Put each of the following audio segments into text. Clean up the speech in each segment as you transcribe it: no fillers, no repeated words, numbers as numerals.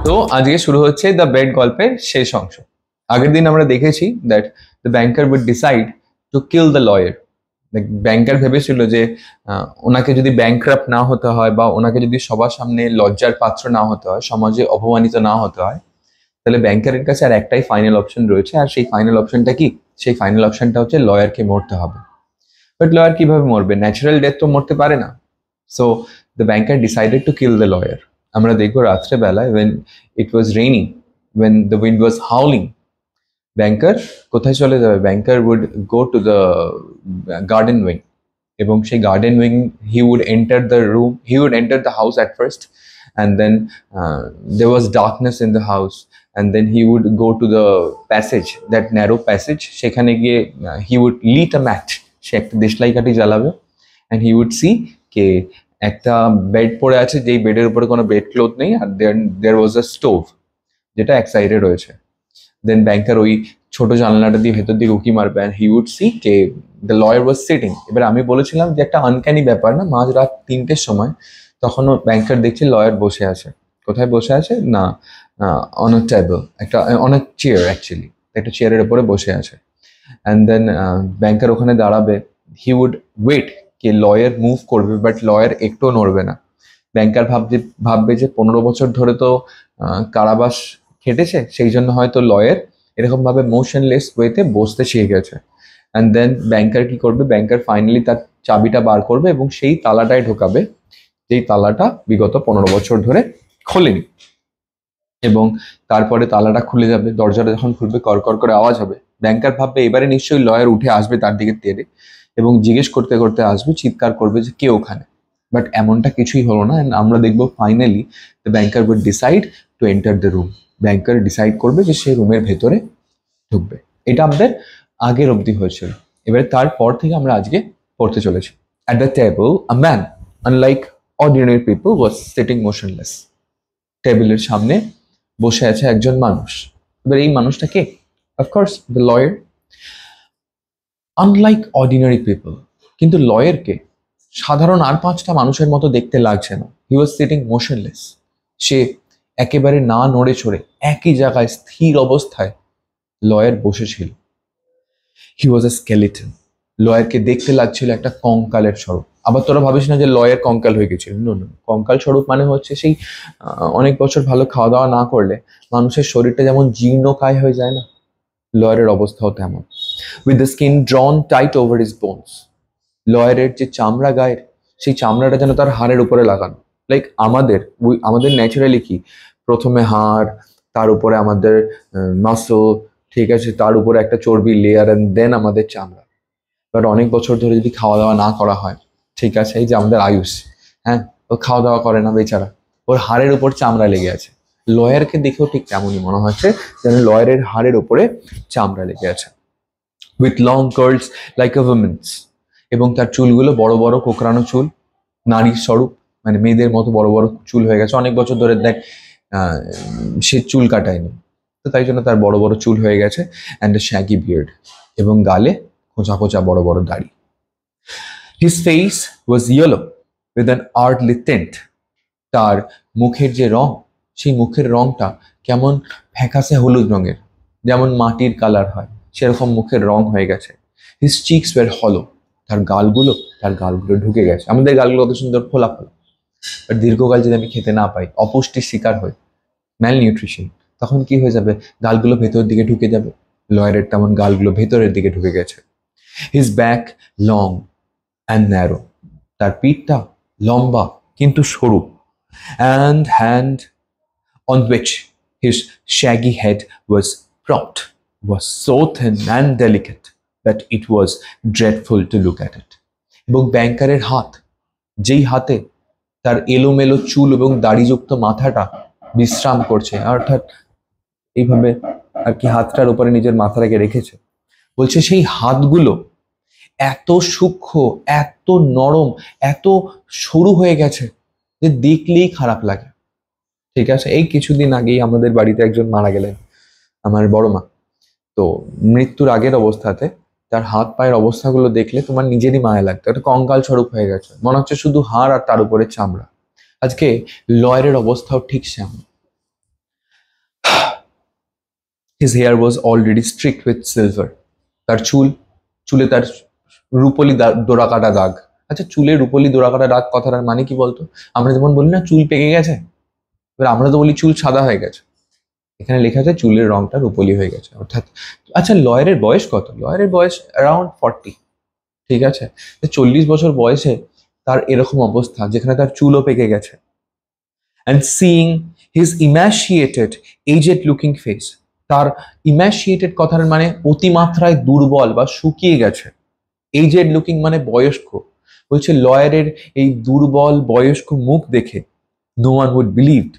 তো আজকে শুরু হচ্ছে দ্য বেড গল্পের শেষ অংশ। আগের দিন আমরা দেখেছি that the banker would decide to kill the lawyer. Banker ভেবেছিল যে ওনাকে যদি ব্যাংক্রাপ্ট না হতে হয় বা ওনাকে যদি সবার সামনে লজ্জার পাত্র না হতে হয়, সমাজে অপমানিত না হতে হয়, তাহলে ব্যাংকারের কাছে আর একটাই ফাইনাল অপশন রয়েছে। আর সেই ফাইনাল অপশনটা কি? সেই ফাইনাল অপশনটা হচ্ছে লয়ারকে মরতে হবে। বাট লয়ার কিভাবে মরবে? ন্যাচারাল ডেথ তো মরতে পারে না। So the banker decided to kill the lawyer. আমরা দেখবো রাত্রেবেলায় when it was raining, when the wind was howling, ব্যাংকার কোথায় চলে যাবে? ব্যাংকার would go to the garden wing, এবং সেই garden wing he would enter the room, he would enter the house at first, and then there was darkness in the house, and then he would go to the passage, that narrow passage, সেখানে গিয়ে he would light a match, সে একটা দেশলাই কাঠি জ্বালাবে, and he would see কে একটা bed পড়ে আছে, যেই বেডের উপরে কোনো বেড ক্লোথ নেই, আর there was a stove যেটা এক সাইডে রয়েছে। দেন ব্যাংকার ওই ছোট জানলাটা দিয়ে ভেতর দিকে উকি মারবে, and he would see যে the lawyer was sitting. এবার আমি বলেছিলাম যে একটা আনক্যানি ব্যাপার না, মাঝরাত 3টের সময় তখনও ব্যাংকার দেখছে লয়ার বসে আছে। কোথায় বসে আছে? না, অন আ টেবল, একটা অন আ চেয়ার, অ্যাকচুয়ালি একটা চেয়ারের উপরে বসে আছে। অ্যান্ড দেন ব্যাংকার ওখানে দাঁড়াবে, হি উড ওয়েট কে লয়ার মুভ করবে, বাট লয়ার একটুও নড়বে না। ব্যাংকার ভাববে যে 15 বছর ধরে তো কারাবাস খেটেছে, সেই জন্য হয়তো লয়ার এরকম ভাবে মোশনলেস ওয়েতে বসতে শিখে গেছে। অ্যান্ড দেন ব্যাংকার কি করবে? ব্যাংকার ফাইনালি তার চাবিটা বার করবে এবং সেই তালাটায় ঢোকাবে, যেই তালাটা বিগত 15 বছর ধরে খোলেনি। এবং তারপরে তালাটা খুলে যাবে, দরজাটা যখন খুলবে কর করে আওয়াজ হবে। ব্যাংকার ভাববে এবারে নিশ্চয়ই লয়ার উঠে আসবে তার দিকে তেড়ে, এবং জিজ্ঞেস করতে করতে আসবে, চিৎকার করবে যে কে ওখানে। বাট এমনটা কিছুই হলো না। অ্যান্ড আমরা দেখবো finally the banker would decide to enter the room. Banker decide করবে যে সে রুমের ভেতরে ঢুকবে। এটা আমাদের আগের অবধি হয়েছিল। এবারে তারপর থেকে আমরা আজকে পড়তে চলেছি। At the table a man unlike ordinary people was sitting motionless. টেবিলের সামনে বসে আছে একজন মানুষ। এবার এই মানুষটা কে? Of course the lawyer. Unlike ordinary people, কিন্তু লয়ারকে সাধারণ আর 5টা মানুষের মতো দেখতে লাগছে না। হি ওয়াজ সিটিং মোশনলেস। সে একেবারে না নড়ে চড়ে একই জায়গায় স্থির অবস্থায় লয়ার বসেছিল। হি ওয়াজ এ স্কেলিটন। লয়ারকে দেখতে লাগছিল একটা কঙ্কালের স্বরূপ। আবার তোরা ভাবিস না যে লয়ার কঙ্কাল হয়ে গেছিল। কঙ্কাল স্বরূপ মানে হচ্ছে সেই অনেক বছর ভালো খাওয়া দাওয়া না করলে মানুষের শরীরটা যেমন জীর্ণকায় হয়ে যায় না, লয়ারের অবস্থাও তেমন। With the skin drawn tight over his bones. লয়ারের যে চামড়া গায়ের, সেই চামড়াটা যেন তার হাড়ের উপরে লাগানো। লাইক আমাদের ন্যাচারালি কি, প্রথমে হাড়, তার উপরে আমাদের মাসল, ঠিক আছে, তার উপরে একটা চর্বির লেয়ার, অ্যান্ড দেন আমাদের চামড়া। বাট অনেক বছর ধরে যদি খাওয়া দাওয়া না করা হয়, ঠিক আছে, এই যে আমাদের আয়ুষ, হ্যাঁ, ও খাওয়া দাওয়া করে না বেচারা, ওর হাড়ের উপর চামড়া লেগে আছে। লয়ারকে দেখেও ঠিক তেমনই মনে হচ্ছে যেন লয়ারের হাড়ের উপরে চামড়া লেগে আছে। With long curls like a women's, এবং তার চুলগুলো বড় বড় কোকড়ানো চুল, নারীর স্বরূপ, মানে মেয়েদের মতো বড় বড় চুল হয়ে গেছে। অনেক বছর ধরে দেখ সে চুল কাটায়নি, তো তাই জন্য তার বড় বড় চুল হয়ে গেছে। অ্যান্ড এ শ্যাগি বিয়ার্ড, এবং গালে খোঁচা খোঁচা বড় বড় দাড়ি। His face was yellow with an earthy tint. তার মুখের যে রং, সেই মুখের রংটা কেমন ফ্যাকাসে হলুদ রঙের, যেমন মাটির কালার হয় সেরকম মুখের রং হয়ে গেছে। হিজ চিকস ওয়ার হলো। তার গালগুলো ঢুকে গেছে। আমাদের গালগুলো কত সুন্দর খোলা খোলা, বাট দীর্ঘকাল যদি আমি খেতে না পাই, অপুষ্টির শিকার হই, ম্যাল নিউট্রিশন, তখন কি হয়ে যাবে? গালগুলো ভেতরের দিকে ঢুকে যাবে। লয়ারের তেমন গালগুলো ভেতরের দিকে ঢুকে গেছে। His back long and narrow. তার পিঠটা লম্বা কিন্তু সরু। And hand on which his shaggy head was propped was so thin and delicate that it was dreadful to look at it. এবং ব্যাংকারের হাত, যেই হাতে তার এলোমেলো চুল এবং দাড়িযুক্ত মাথাটা বিশ্রাম করছে, অর্থাৎ এইভাবে আর কি হাতটার উপরে নিজের মাথাটাকে রেখেছে, বলছে সেই হাতগুলো এত সূক্ষ্ম, এত নরম, এত সরু হয়ে গেছে যে দেখলেই খারাপ লাগে। ঠিক আছে, এই কিছুদিন আগেই আমাদের বাড়িতে একজন মারা গেলেন, আমার বড় মা। তো মৃত্যুর আগের অবস্থাতে তার হাত পায়ের অবস্থাগুলো দেখলে তোমার নিজেরই মায়া লাগতো। একটা কঙ্কাল স্বরূপ হয়ে গেছে, মনে হচ্ছে শুধু হাড় আর তার উপরে চামড়া। আজকে লয়ারের অবস্থাও ঠিক সেমন। His hair was already streaked with silver. তার চুলে তার রূপলি ডোরাকাটা দাগ। আচ্ছা, চুলে রূপলি ডোরাকাটা দাগ কথাটার মানে কি বলতো? আমরা যেমন বলি না চুল পেকে গেছে, এবার আমরা তো বলি চুল সাদা হয়ে গেছে, এখানে লেখা আছে চুলের রংটা রূপলি হয়ে গেছে অর্থাৎ। আচ্ছা, লয়ারের বয়স কত? লয়ারের বয়স অ্যারাউন্ড 40, ঠিক আছে? 40 বছর বয়সে তার এরকম অবস্থা যেখানে তার চুলও পেকে গেছে। And seeing his emaciated aged looking face, তার ইম্যাশিয়েটেড কথার মানে অতিমাত্রায় দুর্বল বা শুকিয়ে গেছে। এজেড লুকিং মানে বয়স্ক। বলছে লয়ারের এই দুর্বল বয়স্ক মুখ দেখে no one would believed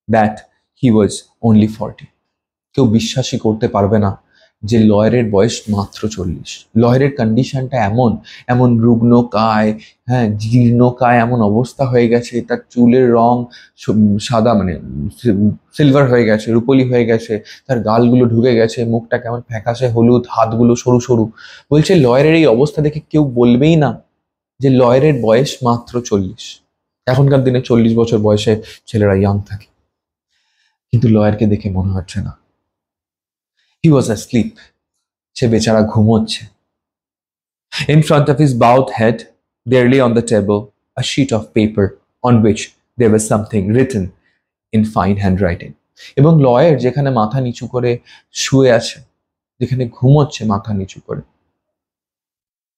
that he was only 40। কেউ বিশ্বাসই করতে পারবে না যে লয়ারের বয়স মাত্র 40। লয়ারের কন্ডিশনটা এমন রুগ্ন কায়, হ্যাঁ, জীর্ণকায় এমন অবস্থা হয়ে গেছে, তার চুলের রং সাদা মানে সিলভার হয়ে গেছে, রূপলি হয়ে গেছে, তার গালগুলো ঢুকে গেছে, মুখটা কেমন ফ্যাকাশে হলুদ, হাতগুলো সরু সরু। বলছে লয়ারের এই অবস্থা দেখে কেউ বলবেই না যে লয়ারের বয়স মাত্র 40। এখনকার দিনে 40 বছর বয়সে ছেলেরা ইয়াং থাকে, কিন্তু লয়ারকে দেখে মনে হচ্ছে না। He was asleep. সে বেচারা ঘুমোচ্ছে। In front of his bowed head, there lay on the table a sheet of paper on which there was something written in fine handwriting. এবং লয়ার যেখানে মাথা নিচু করে শুয়ে আছে, যেখানে ঘুমোচ্ছে মাথা নিচু করে,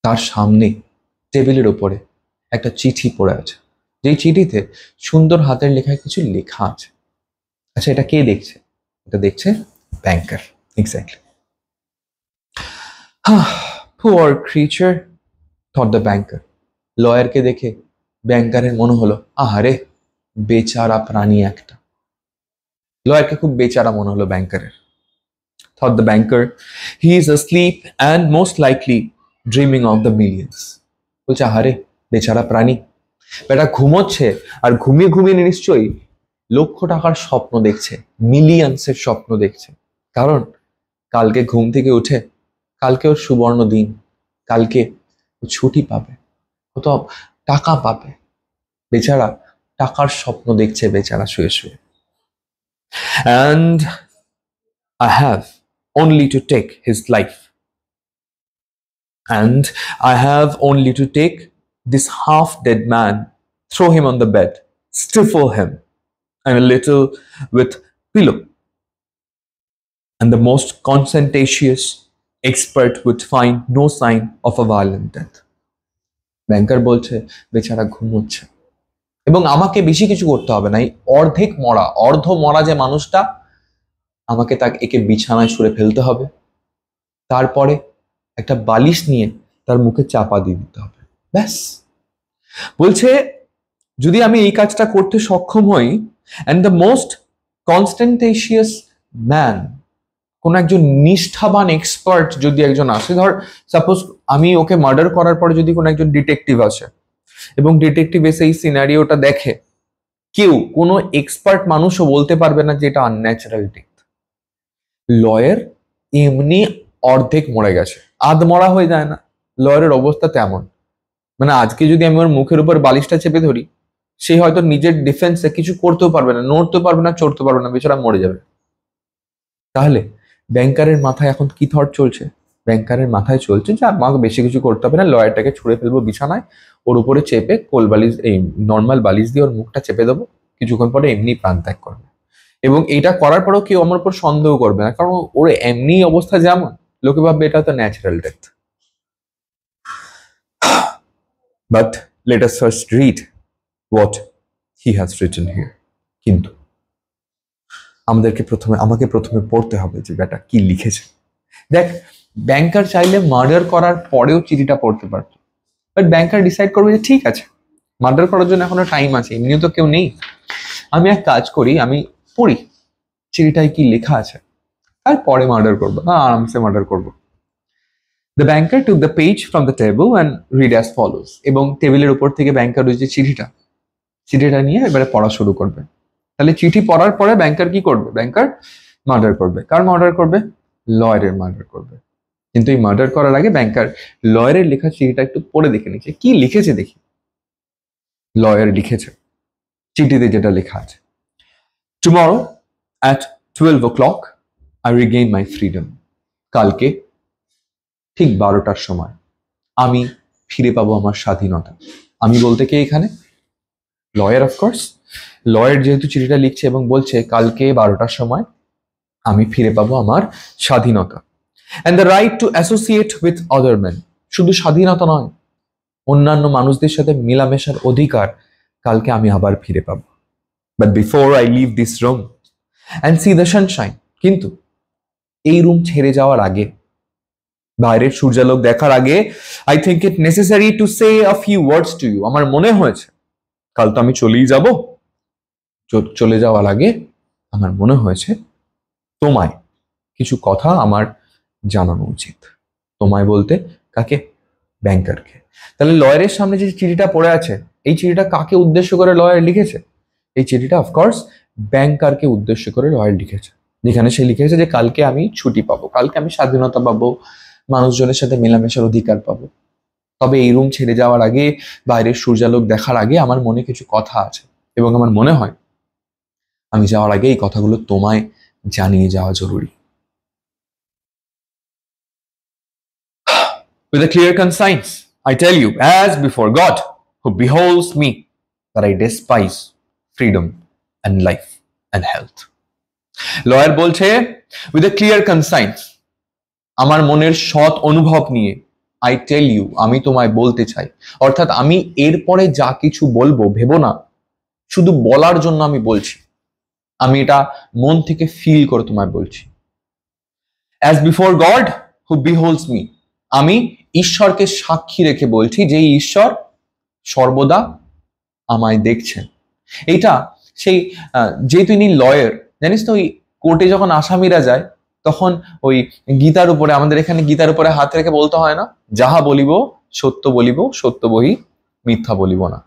তার সামনে টেবিলের উপরে একটা চিঠি পড়ে আছে, যেই চিঠিতে সুন্দর হাতের লেখায় কিছু লেখা আছে। আচ্ছা, এটা কে দেখছে? এটা দেখছে banker. Exactly. Poor creature, thought the banker. লয়ারকে দেখে ব্যাংকারের মনে হলো, আহারে বেচারা প্রাণী একটা। লয়ারকে খুব বেচারা মনে হলো ব্যাংকারের। Thought the banker, he is asleep and most likely dreaming of the millions. বলছে আহারে বেচারা প্রাণী, বেটা ঘুমোচ্ছে, আর ঘুমিয়ে ঘুমিয়ে নিশ্চয়ই লক্ষ টাকার স্বপ্ন দেখছে, মিলিয়ন্সের স্বপ্ন দেখছে। কারণ কালকে ঘুম থেকে উঠে, কালকে ওর সুবর্ণ দিন, কালকে ও ছুটি পাবে, ও তো টাকা পাবে। বেচারা টাকার স্বপ্ন দেখছে, বেচারা শুয়ে শুয়ে। And I have only to take his life. And I have only to take this half-dead man, throw him on the bed, stifle him, and a little with pillow. And the most conscientious expert would find no sign of a violent death. ব্যাংকার বলছে বেচারা ঘুমোচ্ছে এবং আমাকে বেশি কিছু করতে হবে না। এই অর্ধ মরা যে মানুষটা, আমাকে একে বিছানায় শুয়ে ফেলতে হবে, তারপরে একটা বালিশ নিয়ে তার মুখে চাপা দিয়ে দিতে হবে, ব্যাস। বলছে যদি আমি এই কাজটা করতে সক্ষম হই, অ্যান্ড দ্য মোস্ট কনস্টেন্টেশিয়াস ম্যান, কোন একজন নিষ্ঠাবান এক্সপার্ট যদি একজন আসে, ধর সাপোজ আমি ওকে মার্ডার করার পরে যদি কোন একজন ডিটেকটিভ আসে এবং ডিটেকটিভ এসে এই সিনারিওটা দেখে, কোনো এক্সপার্ট মানুষও বলতে পারবে না যে এটা আনন্যাচারাল ডেথ। লয়ার এমনি অর্ধেক মরে গেছে, আধ মরা হয়ে যায় না, লয়ারের অবস্থা তেমন। মানে আজকে যদি আমি ওর মুখের উপর বালিশটা চেপে ধরি, সে হয়তো নিজের ডিফেন্সে কিছু করতেও পারবে না, নড়তেও পারবে না, চড়তে পারবে না, বেচারা মরে যাবে। তাহলে ব্যাংকারের মাথায় এখন কি থট চলছে? ব্যাংকারের মাথায় চলছে যে আমাকে বেশি কিছু করতে হবে না, লয়ারটাকে ছুঁড়ে ফেলবো বিছানায়, ওর উপরে চেপে কোল বালিশ, এই নর্মাল বালিশ দিয়ে ওর মুখটা চেপে দেবো, কিছুক্ষণ পরে এমনি প্রাণ ত্যাগ করবে। এবং এটা করার পরেও কেউ আমার উপর সন্দেহ করবে না, কারণ ওর এমনি অবস্থা যেমন, লোকে ভাববে এটা তো natural death. But let us first read what he has written here. কিন্তু আমাকে প্রথমে পড়তে হবে যে ব্যাটা কি লিখেছে। দেখ, ব্যাংকার চাইলে মার্ডার করার পরেও চিঠিটা পড়তে পারত, বাট ব্যাংকার ডিসাইড করবে যে ঠিক আছে, মার্ডার করার জন্য এখনো টাইম আছে, এমনিও তো কেউ নেই, আমি এক কাজ করি, আমি পড়ি চিঠিটায় কি লেখা আছে, তারপরে মার্ডার করবো, আরামসে মার্ডার করবো। The banker took the page from the table and read as follows. এবং টেবিলের উপর থেকে ব্যাংকার ওই যে চিঠিটা নিয়ে এবারে পড়া শুরু করবে। তাহলে চিঠি পড়ার পরে ব্যাংকার কি করবে? ব্যাংকার মার্ডার করবে। কার মার্ডার করবে? লয়ারের মার্ডার করবে। কিন্তু এই মার্ডার করার আগে ব্যাংকার লয়ারের লেখা চিঠিটা একটু পড়ে দেখে নিচ্ছে, কি লিখেছে দেখি। লয়ার লিখেছে চিঠিতে যেটা লেখা আছে, Tomorrow at 12 o'clock, I regain my freedom. কালকে ঠিক 12টার সময় আমি ফিরে পাবো আমার স্বাধীনতা। আমি বলতে কে এখানে? Lawyer, of course. লয়ার যেহেতু চিঠিটা লিখছে এবং বলছে কালকে 12টার সময় আমি ফিরে পাবো আমার স্বাধীনতা। And the right to associate with other men, শুধু স্বাধীনতা নয়, অন্যান্য মানুষদের সাথে মেলামেশার অধিকার কালকে আমি আবার ফিরে পাবো। But before I leave this room and see the sunshine, কিন্তু এই রুম ছেড়ে যাওয়ার আগে, বাইরের সূর্যালোক দেখার আগে, I think it necessary to say a few words to you. আমার মনে হয়েছে কাল তো আমি চলেই যাব, চলে যাওয়ার আগে আমার মনে হয়েছে তোমায় কিছু কথা আমার জানানো উচিত। তোমায় বলতে কাকে? ব্যাংকারকে। তাহলে লয়ারের সামনে যে চিঠিটা পড়ে আছে, এই চিঠিটা কাকে উদ্দেশ্য করে লয়ার লিখেছে? এই চিঠিটা অফকোর্স ব্যাংকারকে উদ্দেশ্য করে লয়ার লিখেছে, যেখানে সে লিখেছে যে কালকে আমি ছুটি পাবো, কালকে আমি স্বাধীনতা পাবো, মানুষজনের সাথে মেলামেশার অধিকার পাবো। তবে এই রুম ছেড়ে যাওয়ার আগে, বাইরের সূর্যালোক দেখার আগে আমার মনে কিছু কথা আছে, এবং আমার মনে হয় আমি যাওয়ার আগে এই কথাগুলো তোমায় জানিয়ে যাওয়া জরুরি। With a clear conscience, I tell you, as before God, who beholds me, that I despise freedom and life and health. Lawyer বলছে, with a clear conscience, আমার মনের সৎ অনুভব নিয়ে, I tell you, আমি তোমায় বলতে চাই, অর্থাৎ আমি এরপরে যা কিছু বলবো ভেবো না শুধু বলার জন্য আমি বলছি, আমি এটা মন থেকে ফিল করে তোমায় বলছি। As before God, who beholds me, আমি ঈশ্বরকে সাক্ষী রেখে বলছি যে ঈশ্বর সর্বদা আমায় দেখছেন। এটা সেই যেহেতু ইনি লয়ার, জানিস তো ওই কোর্টে যখন আসামিরা যায় তখন ওই গীতার উপরে, আমাদের এখানে গীতার উপরে হাত রেখে বলতে হয় না, যাহা বলিব সত্য বলিব, সত্য বহি মিথ্যা বলিব না।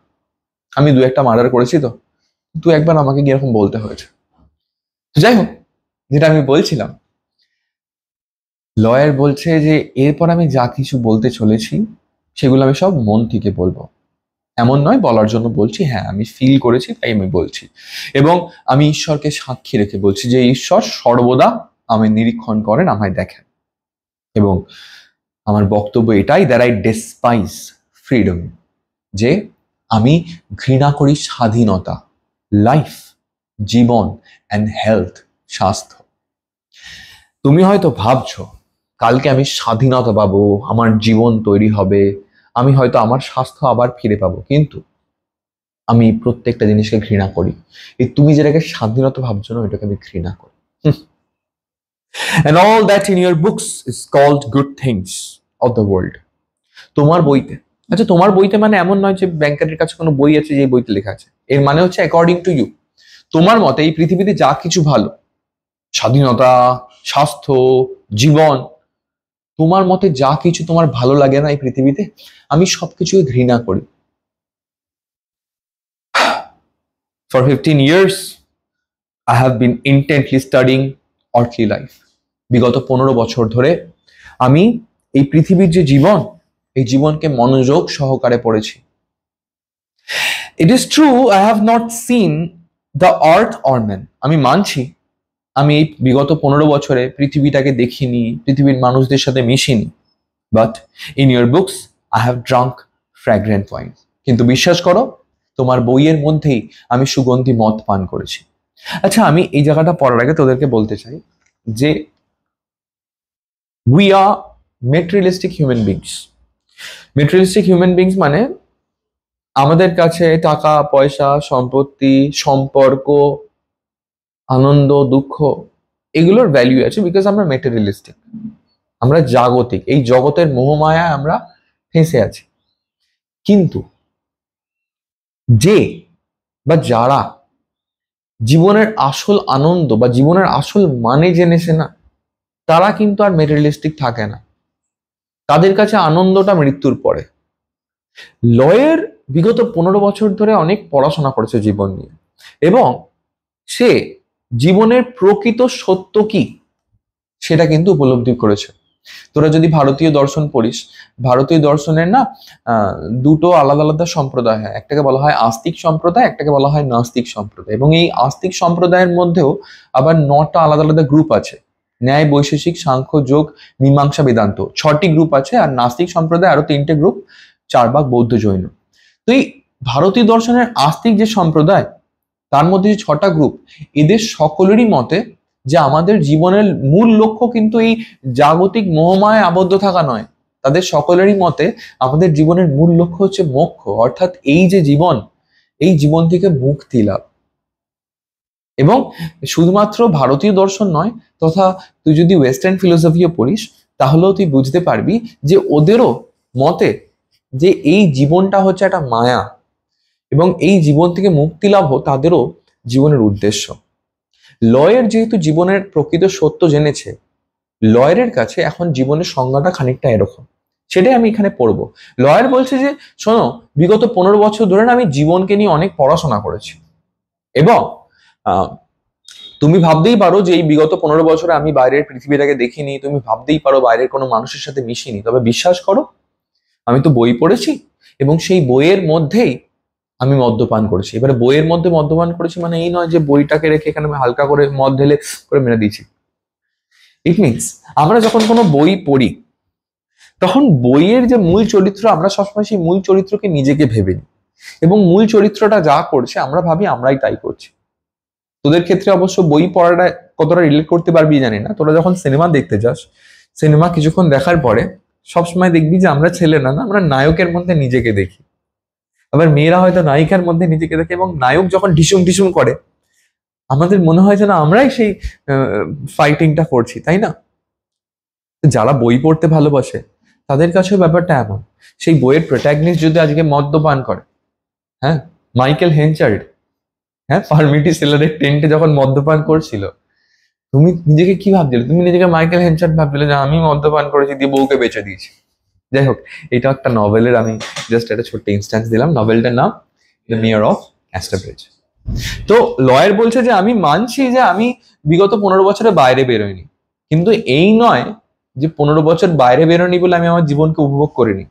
আমি দু একটা মার্ডার করেছি, তো একবার আমাকে গিয়ে এরকম বলতে হয়েছে। তো যাই হোক, যেটা আমি বলছিলাম, লয়ার বলছে যে এরপর আমি যা কিছু বলতে চলেছি সেগুলো আমি সব মন থেকে বলবো, এমন নয় বলার জন্য বলছি, হ্যাঁ আমি ফিল করেছি তাই আমি বলছি, এবং আমি ঈশ্বরকে সাক্ষী রেখে বলছি যে ঈশ্বর সর্বদা আমায় নিরীক্ষণ করেন, আমায় দেখেন। এবং আমার বক্তব্য এটাই, দ্যাট আই ডেসপাইজ ফ্রিডম, যে আমি ঘৃণা করি স্বাধীনতা, লাইফ জীবন, অ্যান্ড হেলথ স্বাস্থ্য। তুমি হয়তো ভাবছো কালকে আমি স্বাধীনতা পাবো, আমার জীবন তৈরি হবে, আমি হয়তো আমার স্বাস্থ্য আবার ফিরে পাবো, কিন্তু আমি প্রত্যেকটা জিনিসকে ঘৃণা করি। এই তুমি যেটাকে স্বাধীনতা ভাবছো না, এটাকে আমি ঘৃণা করি। And all that in your books is called good things of the world. তোমার বইতে, আচ্ছা তোমার বইতে মানে এমন নয় যে ব্যাংকারের কাছে কোনো বই আছে যে বইতে লেখা আছে, এর মানে হচ্ছে অ্যাকর্ডিং টু ইউ, তোমার মতে এই পৃথিবীতে যা কিছু ভালো, স্বাধীনতা, স্বাস্থ্য, জীবন, তোমার মতে যা কিছু তোমার ভালো লাগে না এই পৃথিবীতে, আমি সবকিছুই ঘৃণা করি। For 15 years I have been intently studying earthly life. বিগত 15 বছর ধরে আমি এই পৃথিবীর যে জীবন, এই জীবনকে মনোযোগ সহকারে পড়েছি। It is true I have not seen the earth or man. আমি মানছি আমি এই বিগত 15 বছরে পৃথিবীটাকে দেখিনি, পৃথিবীর মানুষদের সাথে মিশিনি, but in your books I have drunk fragrant wine. কিন্তু বিশ্বাস করো, তোমার বইয়ের মধ্যেই আমি সুগন্ধি মদ পান করেছি। আচ্ছা, আমি এই জায়গাটা পড়ার আগে তোদেরকে বলতে চাই যে we are materialistic human beings. Materialistic human beings মানে আমাদের কাছে টাকা পয়সা, সম্পত্তি, সম্পর্ক, আনন্দ, দুঃখ, এগুলোর ভ্যালু আছে, বিকজ আমরা মেটেরিয়ালিস্টিক, আমরা জাগতিক, এই জগতের মোহমায়ায় আমরা ফেঁসে আছি। কিন্তু যে বা যারা জীবনের আসল আনন্দ বা জীবনের আসল মানে জেনেছে না, তারা কিন্তু আর মেটেরিয়ালিস্টিক থাকে না, তাদের কাছে আনন্দটা মৃত্যুর পরে। লয়ের বিগত 15 বছর ধরে অনেক পড়াশোনা করেছে জীবন নিয়ে, এবং সে জীবনের প্রকৃত সত্য কি সেটা কিন্তু উপলব্ধি করেছে। তোরা যদি ভারতীয় দর্শন পড়িস, ভারতীয় দর্শনের না দুটো আলাদা আলাদা সম্প্রদায় হয়, একটাকে বলা হয় আস্তিক সম্প্রদায়, একটাকে বলা হয় নাস্তিক সম্প্রদায়। এবং এই আস্তিক সম্প্রদায়ের মধ্যেও আবার 9টা আলাদা আলাদা গ্রুপ আছে, ন্যায়, বৈশেষিক, সাংখ্য, যোগ, মীমাংসা, বেদান্ত, 6টি গ্রুপ আছে। আর নাস্তিক সম্প্রদায় আরো 3টে গ্রুপ, 4 ভাগ বৌদ্ধ, জৈন। তো এই ভারতীয় দর্শনের আস্তিক যে সম্প্রদায়, তার মধ্যে যে 6টা গ্রুপ, এদের সকলেরই মতে যে আমাদের জীবনের মূল লক্ষ্য কিন্তু এই জাগতিক মোহমায় আবদ্ধ থাকা নয়। তাদের সকলেরই মতে আমাদের জীবনের মূল লক্ষ্য হচ্ছে মোক্ষ, অর্থাৎ এই যে জীবন, এই জীবন থেকে মুক্তি লাভ। এবং শুধুমাত্র ভারতীয় দর্শন নয়, তথা তুই যদি ওয়েস্টার্ন ফিলোসফিও পড়িস, তাহলেও তুই বুঝতে পারবি যে ওদেরও মতে যে এই জীবনটা হচ্ছে একটা মায়া, এবং এই জীবন থেকে মুক্তি লাভ তাদেরও জীবনের উদ্দেশ্য। লয়ের যেহেতু জীবনের প্রকৃত সত্য জেনেছে, লয়ের কাছে এখন জীবনের সংজ্ঞাটা খানিকটা এরকম, সেটাই আমি এখানে পড়বো। লয়ের বলছে যে শোনো, বিগত 15 বছর ধরে আমি জীবনকে নিয়ে অনেক পড়াশোনা করেছি, এবং তুমি ভাবতেই পারো যে এই বিগত 15 বছরে আমি বাইরের পৃথিবীটাকে দেখিনি, তুমি ভাবতেই পারো বাইরের কোনো মানুষের সাথে মিশিনি, তবে বিশ্বাস করো আমি তো বই পড়েছি, এবং সেই বইয়ের মধ্যেই আমি মদ্যপান করেছি। এবারে বইয়ের মধ্যে মদ্যপান করেছি মানে এই নয় যে বইটাকে রেখে এখানে আমি হালকা করে মদ ঢেলে করে মেরে দিয়েছি। ইট মিনস আমরা যখন কোনো বই পড়ি, তখন বইয়ের যে মূল চরিত্র, আমরা সবসময় সেই মূল চরিত্রকে নিজেকে ভেবে নিই, এবং মূল চরিত্রটা যা করছে আমরা ভাবি আমরাই তাই করছি। তোদের ক্ষেত্রে অবশ্য বই পড়াটা কতটা রিলেট করতে পারবি জানি না। তোরা যখন সিনেমা দেখতে যাস, সিনেমা কিছুক্ষণ দেখার পরে সবসময় দেখবি যে আমরা ছেলে না, আমরা নায়কের মধ্যে নিজেকে দেখি, আবার মেয়েরা হয়তো নায়িকার মধ্যে নিজেকে দেখে, এবং নায়ক যখন ঢিসুম ঢিসুম করে আমাদের মনে হয় যেন আমরাই সেই ফাইটিংটা করছি, তাই না? যারা বই পড়তে ভালোবাসে তাদের কাছেও ব্যাপারটা এমন। সেই বইয়ের প্রোটাগনিস্ট যদি আজকে মদ্যপান করে, হ্যাঁ, মাইকেল হেনচার্ড, হ্যাঁ, ফার্মিটি সেলারের টেন্টে যখন মদ্যপান করছিল, তুমি নিজেকে কি ভাবছিলে? তুমি নিজেকে মাইকেল হেনচার্ড ভাবছিলে যে আমি মদ্যপান করেছি দিয়ে বউকে বেঁচে দিয়েছি। যাই হোক, এটা একটা নভেলের আমি জাস্ট একটা ছোট্ট ইনস্ট্যান্স দিলাম। নভেলটার নাম দ্য মেয়র অফ ক্যাস্টারব্রিজ। তো লয়ার বলছে যে আমি মানছি যে আমি বিগত 15 বছরে বাইরে বেরোইনি, কিন্তু এই নয় যে 15 বছর বাইরে বেরোনি বলে আমি আমার জীবনকে উপভোগ করিনি।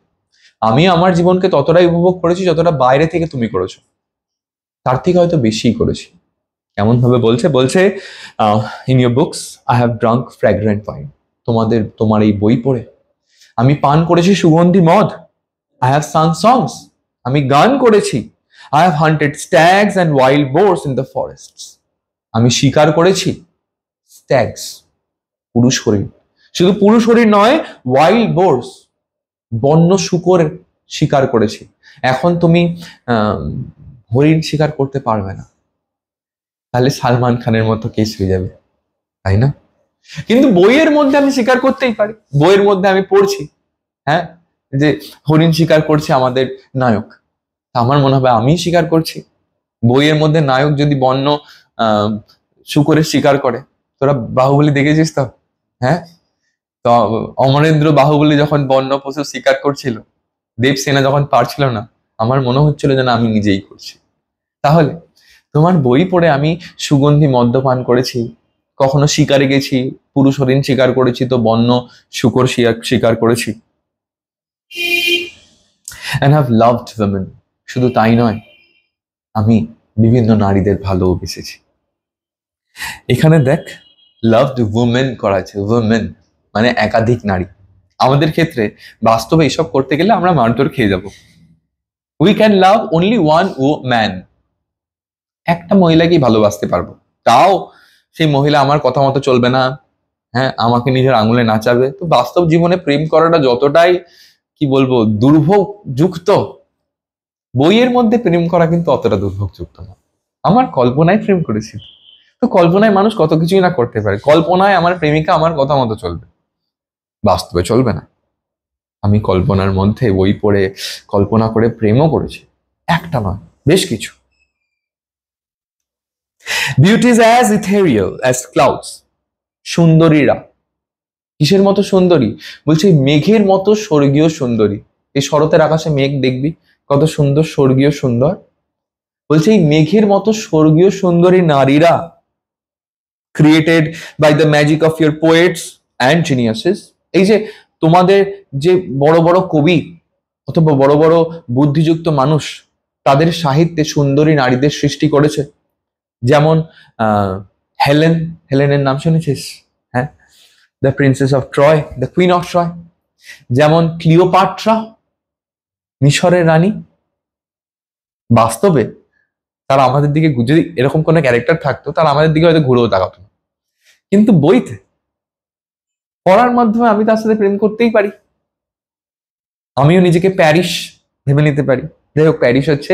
আমি আমার জীবনকে ততটাই উপভোগ করেছি যতটা বাইরে থেকে তুমি করেছো, তার থেকে হয়তো বেশিই করেছি। কেমন ভাবে বলছে in your books I have drunk fragrant wine. তোমার এই বই পড়ে আমি পান করেছি সুগন্ধি মদ। আই হ্যাভ সাং সংস, আমি গান করেছি। I have hunted stags and wild boars in the forests, আমি শিকার করেছি স্ট্যাগস, পুরুষ হরিণ, শুধু পুরুষ হরিণ নয়, ওয়াইল্ড বোর্স, বন্য শূকর শিকার করেছি। এখন তুমি হরিণ শিকার করতে পারবে না, তাহলে সালমান খানের মতো কেস হয়ে যাবে, তাই না? কিন্তু বইয়ের মধ্যে আমি স্বীকার করতেই পারি, বইয়ের মধ্যে আমি পড়ছি, হ্যাঁ, যে হরিণ শিকার করছে আমাদের নায়ক, আমার মনে হবে আমি স্বীকার করছি। বইয়ের মধ্যে নায়ক যদি বন্য শূকরের শিকার করে, তোরা বাহুবলী দেখেছিস তো? হ্যাঁ, তো অমরেন্দ্র বাহুবলী যখন বন্য পশু শিকার করছিল, দেবসেনা যখন পারছিল না, আমার মনে হচ্ছিল যেন আমি নিজেই করছি। তাহলে তোমার বই পড়ে আমি সুগন্ধি মদ্যপান করেছি, কখনো শিকারে গেছি, পুরুষ হরিণ শিকার করেছি, তো বন্য শূকর শিকার করেছি। and have loved women, শুধু তাই নয়, আমি বিভিন্ন নারীদের ভালোবেসেছি। এখানে দেখ, লাভড উমেন করা আছে, উমেন মানে একাধিক নারী। আমাদের ক্ষেত্রে বাস্তবে এসব করতে গেলে আমরা মারধর খেয়ে যাব। We can love only one man, একটা মহিলাকেই ভালোবাসতে পারবো, তাও সেই মহিলা আমার কথা মতো চলবে না, হ্যাঁ, আমাকে নিজের আঙুলে নাচাবে। তো বাস্তব জীবনে প্রেম করাটা যতটাই কি বলবো দুর্ভোগ যুক্ত, বইয়ের মধ্যে প্রেম করা কিন্তু অতটা দুর্ভোগ যুক্ত না। আমার কল্পনায় প্রেম করেছি, তো কল্পনায় মানুষ কত কিছুই না করতে পারে। কল্পনায় আমার প্রেমিকা আমার কথা মতো চলবে, বাস্তবে চলবে না। আমি কল্পনার মধ্যে বই পড়ে কল্পনা করে প্রেমও করেছি, একটা নয়, বেশ কিছু। বিউটিজ অ্যাজ ইথেরিয়াল অ্যাজ ক্লাউডস, সুন্দরীরা কিসের মতো সুন্দরী? বলছে মেঘের মতো স্বর্গীয় সুন্দরী। এই শরতের আকাশে মেঘ দেখবি কত সুন্দর, স্বর্গীয় সুন্দর। বলছে এই মেঘের মতো স্বর্গীয় সুন্দরী নারীরা, created by the magic of your poets and geniuses, এই যে তোমাদের যে বড় বড় কবি অথবা বড় বড় বুদ্ধিযুক্ত মানুষ তাদের সাহিত্যে সুন্দরী নারীদের সৃষ্টি করেছে, যেমন হেলেন, হেলেনের নাম শুনেছিস? হ্যাঁ, the princess of Troy, the queen of Troy. যেমন ক্লিওপাট্রা, মিশরের রানী। বাস্তবে তারা আমাদের দিকে, যদি এরকম কোনো ক্যারেক্টার থাকতো তারা আমাদের দিকে হয়তো ঘুরেও তাকাতো না, কিন্তু বইতে পড়ার মাধ্যমে আমি তার সাথে প্রেম করতেই পারি। আমিও নিজেকে প্যারিস ভেবে নিতে পারি। যাই হোক, প্যারিস হচ্ছে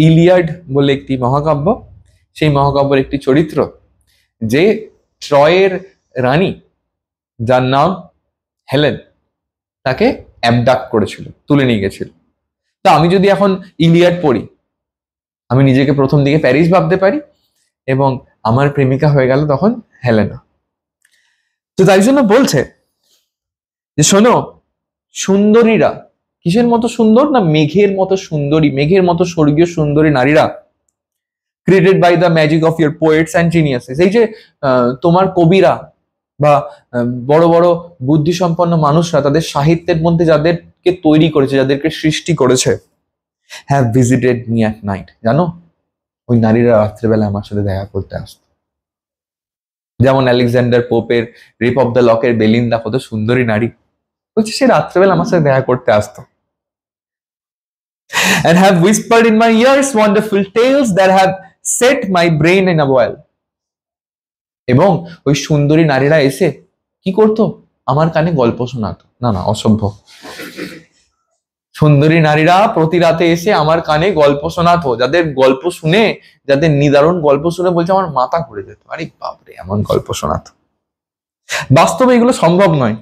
ইলিয়াড বলে একটি মহাকাব্য, সেই মহাকাব্যের একটি চরিত্র যে ট্রয়ের রানী, যার নাম হেলেন, তাকে অ্যাবডাক্ট করেছিল, তুলে নিয়ে গেছিল। তো আমি যদি এখন ইলিয়াড পড়ি, আমি নিজেকে প্রথম দিকে প্যারিস ভাবতে পারি এবং আমার প্রেমিকা হয়ে গেল তখন হেলেনা। তো তাই জন্য বলছে যে শোনো, সুন্দরীরা কিসের মতো সুন্দর না, মেঘের মতো সুন্দরী, মেঘের মতো স্বর্গীয় সুন্দরী নারীরা, created by the magic of your poets and geniuses. এই যে তোমার কবিরা বা বড় বড় বুদ্ধিসম্পন্ন মানুষরা তাদের সাহিত্যের মধ্যে যাদেরকে তৈরি করেছে, যাদেরকে সৃষ্টি করেছে, have visited me at night. জানো, ওই নারীরা রাত্রেবেলা আমার সাথে দেখা করতে আসতো। যেমন আলেকজান্ডার পোপের রেপ অফ দ্য লকের বেলিন্দা, কত সুন্দরী নারী, বলছে সে রাত্রেবেলা আমার সাথে দেখা করতে আসতো। And have whispered in my ears wonderful tales that have set my brain in a boil. এবং ওই সুন্দরী নারীরা এসে কি করতো, আমার কানে গল্প শোনাতো। না না, অসভ্য। সুন্দরী নারীরা প্রতি রাতে এসে আমার কানে গল্প শোনাতো, যাদের গল্প শুনে, যাদের নিদারুণ গল্প শুনে বলছে আমার মাথা ঘুরে যেত। আরে বাপরে, এমন গল্প শোনাতো। বাস্তবে এগুলো সম্ভব নয়,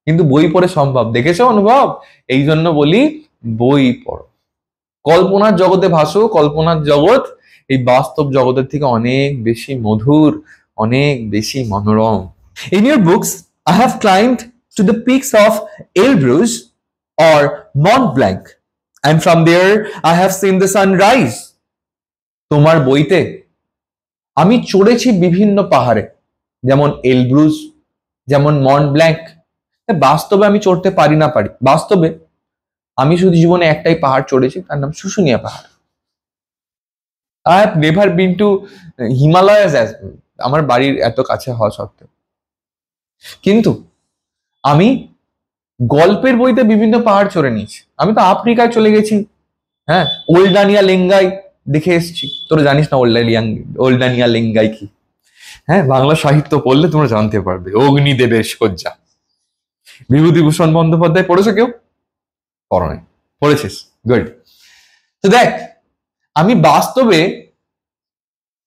কিন্তু বই পড়ে সম্ভব। দেখেছো অনুভব? এই জন্য বলি বই পড়ো, কল্পনার জগতে ভাসো। কল্পনার জগৎ এই বাস্তব জগতের থেকে অনেক বেশি মধুর, অনেক বেশি মনোরম। In your books, I have climbed to the peaks of Elbrus or Mont Blanc, and from there I have seen the sunrise. তোমার বইতে আমি চড়েছি বিভিন্ন পাহাড়ে, যেমন এলব্রুজ, যেমন মন্ট ব্ল্যাঙ্ক। বাস্তবে আমি চড়তে পারি না পারি, বাস্তবে আমি শুধু জীবনে একটাই পাহাড় চড়েছি, তার নাম শুশুনিয়া পাহাড়। I have never been to Himalayas, আমার বাড়ির এত কাছে হওয়া সত্ত্বেও। কিন্তু আমি গল্পের বইতে বিভিন্ন পাহাড় চড়ে নিয়েছি। আমি তো আফ্রিকায় চলে গেছি, হ্যাঁ, ওল্ডানিয়া লেঙ্গাই দেখে এসেছি। তোরা জানিস না ওল্ডানিয়া লেঙ্গাই কি? হ্যাঁ, বাংলা সাহিত্য পড়লে তোমরা জানতে পারবে। অগ্নিদেবের শয্যা, বিভূতিভূষণ বন্দ্যোপাধ্যায় পড়েছো কেউ? পড়ো নাই? পড়েছিস, গুড। তো দেখ, আমি বাস্তবে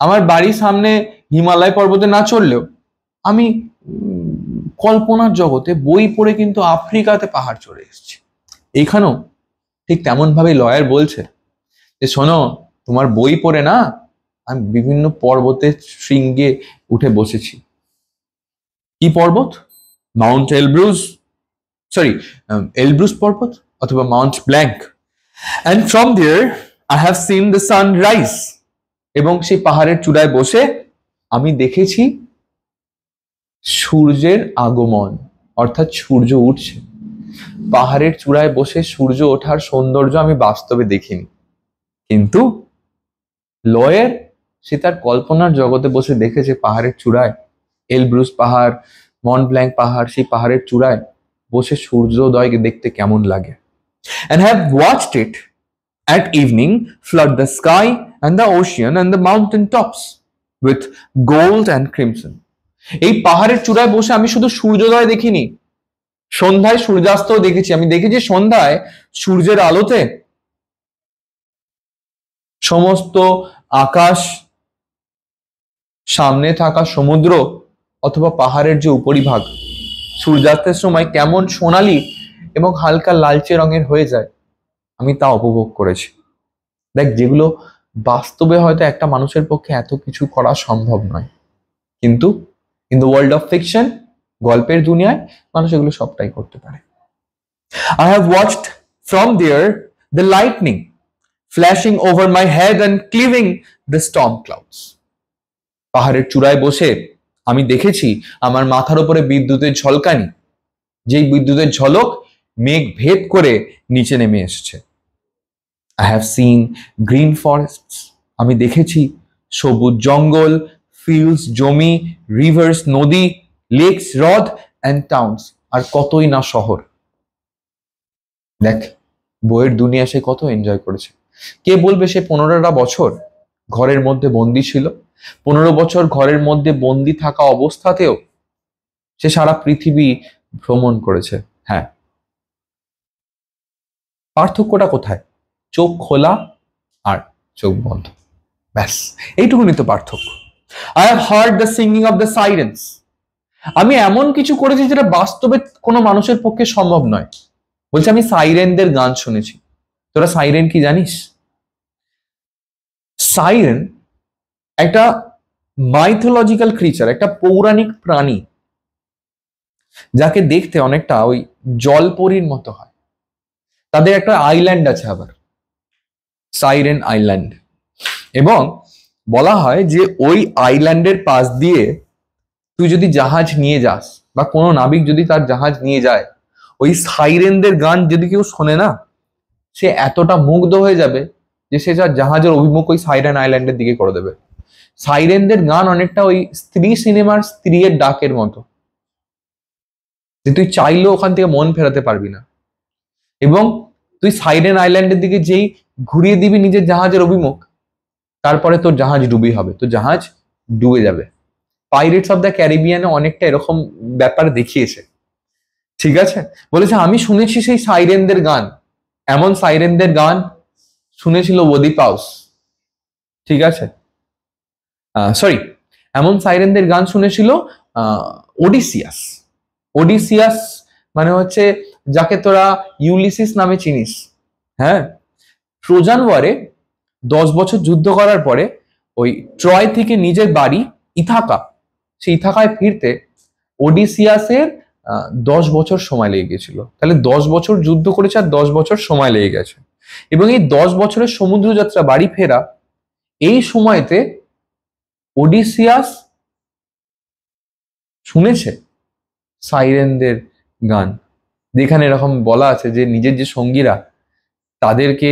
আমার বাড়ির সামনে হিমালয় পর্বতে না চড়লেও আমি কল্পনার জগতে বই পড়ে কিন্তু আফ্রিকাতে পাহাড় চড়ে এসেছি। এইখানেও ঠিক তেমন ভাবে লয়ার বলছে যে শোনো, তোমার বই পড়ে না আমি বিভিন্ন পর্বতের শৃঙ্গে উঠে বসেছি। কি পর্বত? মাউন্ট এলব্রুজ, সরি, এলব্রুজ পর্বত অথবা Mount Blanc. And from there I have seen the sunrise. এবং সেই পাহাড়ের চূড়ায় বসে আমি দেখেছি সূর্যের আগমন, অর্থাৎ সূর্য উঠছে। পাহাড়ের চূড়ায় বসে সূর্য ওঠার সৌন্দর্য আমি বাস্তবে দেখিনি, কিন্তু লয়ের সে তার কল্পনার জগতে বসে দেখেছে পাহাড়ের চূড়ায়, এলব্রুজ পাহাড়, মন্ট ব্ল্যাঙ্ক পাহাড়, সেই পাহাড়ের চূড়ায় বসে সূর্যোদয়কে দেখতে কেমন লাগে। And have watched it at evening flood the sky and the ocean and the mountain tops with gold and crimson. এই পাহাড়ের চূড়ায় বসে আমি শুধু সূর্যোদয় দেখিনি, সন্ধ্যায় সূর্যাস্তও দেখেছি। আমি দেখেছি সন্ধ্যায় সূর্যের আলোতে সমস্ত আকাশ, সামনে থাকা সমুদ্র অথবা পাহাড়ের যে উপরিভাগ সূর্যাস্তের সময় কেমন সোনালী এবং হালকা লালচে রঙের হয়ে যায়, আমি তা উপভোগ করেছি। দেখ, যেগুলো বাস্তবে হয়তো একটা মানুষের পক্ষে এত কিছু করা সম্ভব নয়, কিন্তু in the world of fiction, গল্পের দুনিয়ায় মানুষ এগুলো সবটাই করতে পারে। I have watched from there the lightning flashing over my head and cleaving the storm clouds. পাহাড়ের চূড়ায় বসে আমি দেখেছি আমার মাথার উপরে বিদ্যুতের ঝলকানি যেই বিদ্যুতের ঝলক মেঘ ভেদ করে নিচে নেমে এসছে। I have seen green forests, আমি দেখেছি সবুজ জঙ্গল, ফিল্ডস জমি, রিভার্স নদী, লেকস হ্রদ অ্যান্ড টাউনস, আর কতই না শহর। দেখ, বইয়ের দুনিয়া সে কত এনজয় করেছে। কে বলবে সে 15টা বছর ঘরের মধ্যে বন্দি ছিল? 15 বছর ঘরের মধ্যে বন্দি থাকা অবস্থাতেও সে সারা পৃথিবী ভ্রমণ করেছে। হ্যাঁ, পার্থক্যটা কোথায়? চোখ খোলা আর চোখ বন্ধ, ব্যাস এইটুকুনি তো পার্থক্য। I have heard the singing of the sirens, আমি এমন কিছু করেছি যেটা বাস্তবে কোনো মানুষের পক্ষে সম্ভব নয়। বলছে আমি সাইরেনদের গান শুনেছি। তোরা সাইরেন কি জানিস? সাইরেন একটা মাইথোলজিক্যাল ক্রিচার, একটা পৌরাণিক প্রাণী, যাকে দেখতে অনেকটা ওই জলপরীর মতো হয়। তাদের একটা আইল্যান্ড আছে আবার, সাইরেন আইল্যান্ড, এবং বলা হয় যে ওই আইল্যান্ডের পাশ দিয়ে তুই যদি জাহাজ নিয়ে যাস বা কোনো নাবিক যদি তার জাহাজ নিয়ে যায়, ওই সাইরেনদের গান যদি কেউ শোনে না, সে এতটা মুগ্ধ হয়ে যাবে যে সে তার জাহাজের অভিমুখ ওই সাইরেন আইল্যান্ডের দিকে করে দেবে। সাইরেনদের গান অনেকটা ওই স্ত্রী সিনেমার স্ত্রীর ডাকের মতো, যে তুই চাইলেও ওখান থেকে মন ফেরাতে পারবি না। এবং তুই সাইরেন আইল্যান্ডের দিকে যেই ঘুরিয়ে দিবি নিজের জাহাজের অভিমুখ, তারপরে তোর জাহাজ ডুবি হবে, তোর জাহাজ ডুবে যাবে। পাইরেটস অফ দ্য ক্যারিবিয়ানে অনেকটা এরকম ব্যাপার দেখিয়েছে, ঠিক আছে? বলেছে আমি শুনেছি সেই সাইরেনদের গান, এমন সাইরেনদের গান শুনেছিল ওদিপাউস, ঠিক আছে? সরি, এমন সাইরেনদের গান শুনেছিল ওডিসিয়াস। ওডিসিয়াস মানে হচ্ছে যাকে তোরা ইউলিসিস নামে চিনিস। হ্যাঁ, ট্রোজান ওয়ারে 10 বছর যুদ্ধ করার পরে ওই ট্রয় থেকে নিজের বাড়ি ইথাকা, সেই ইথাকায় ফিরতে ওডিসিয়াসের 10 বছর সময় লেগে গেছিল। তাহলে 10 বছর যুদ্ধ করেছে আর 10 বছর সময় লেগে গেছে। এবং এই 10 বছরের সমুদ্র যাত্রা, বাড়ি ফেরা, এই সময়তে ওডিসিয়াস শুনেছে সাইরেনদের গান, যেখানে এরকম বলা আছে যে নিজের যে সঙ্গীরা, তাদেরকে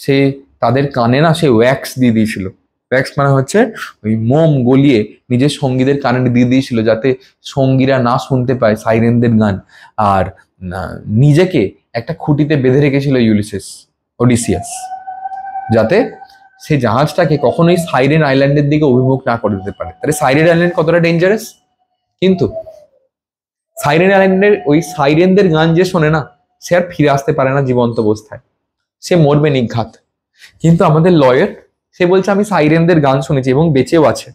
সে তাদের কানে না সে ওয়্যাক্স দিয়ে দিয়েছিল। ওয়্যাক্স মানে হচ্ছে ওই মোম গলিয়ে নিজের সঙ্গীদের কানে দিয়ে দিয়েছিল, যাতে সঙ্গীরা না শুনতে পায় সাইরেনদের গান। আর নিজেকে একটা খুঁটিতে বেঁধে রেখেছিল ওডিসিয়াস, যাতে সে জাহাজটাকে কখনোই সাইরেন আইল্যান্ডের দিকে অভিমুখ না করে দিতে পারে। তাহলে সাইরেন আইল্যান্ড কতটা ডেঞ্জারাস! কিন্তু সাইরেন আইল্যান্ডের ওই সাইরেনদের গান যে শোনে না, সে আর ফিরে আসতে পারে না জীবন্ত অবস্থায়, সে মরবে নিঘাত। কিন্তু আমাদের লয়ার, সে বলছে আমি সাইরেনদের গান শুনেছি এবং বেঁচেও আছে।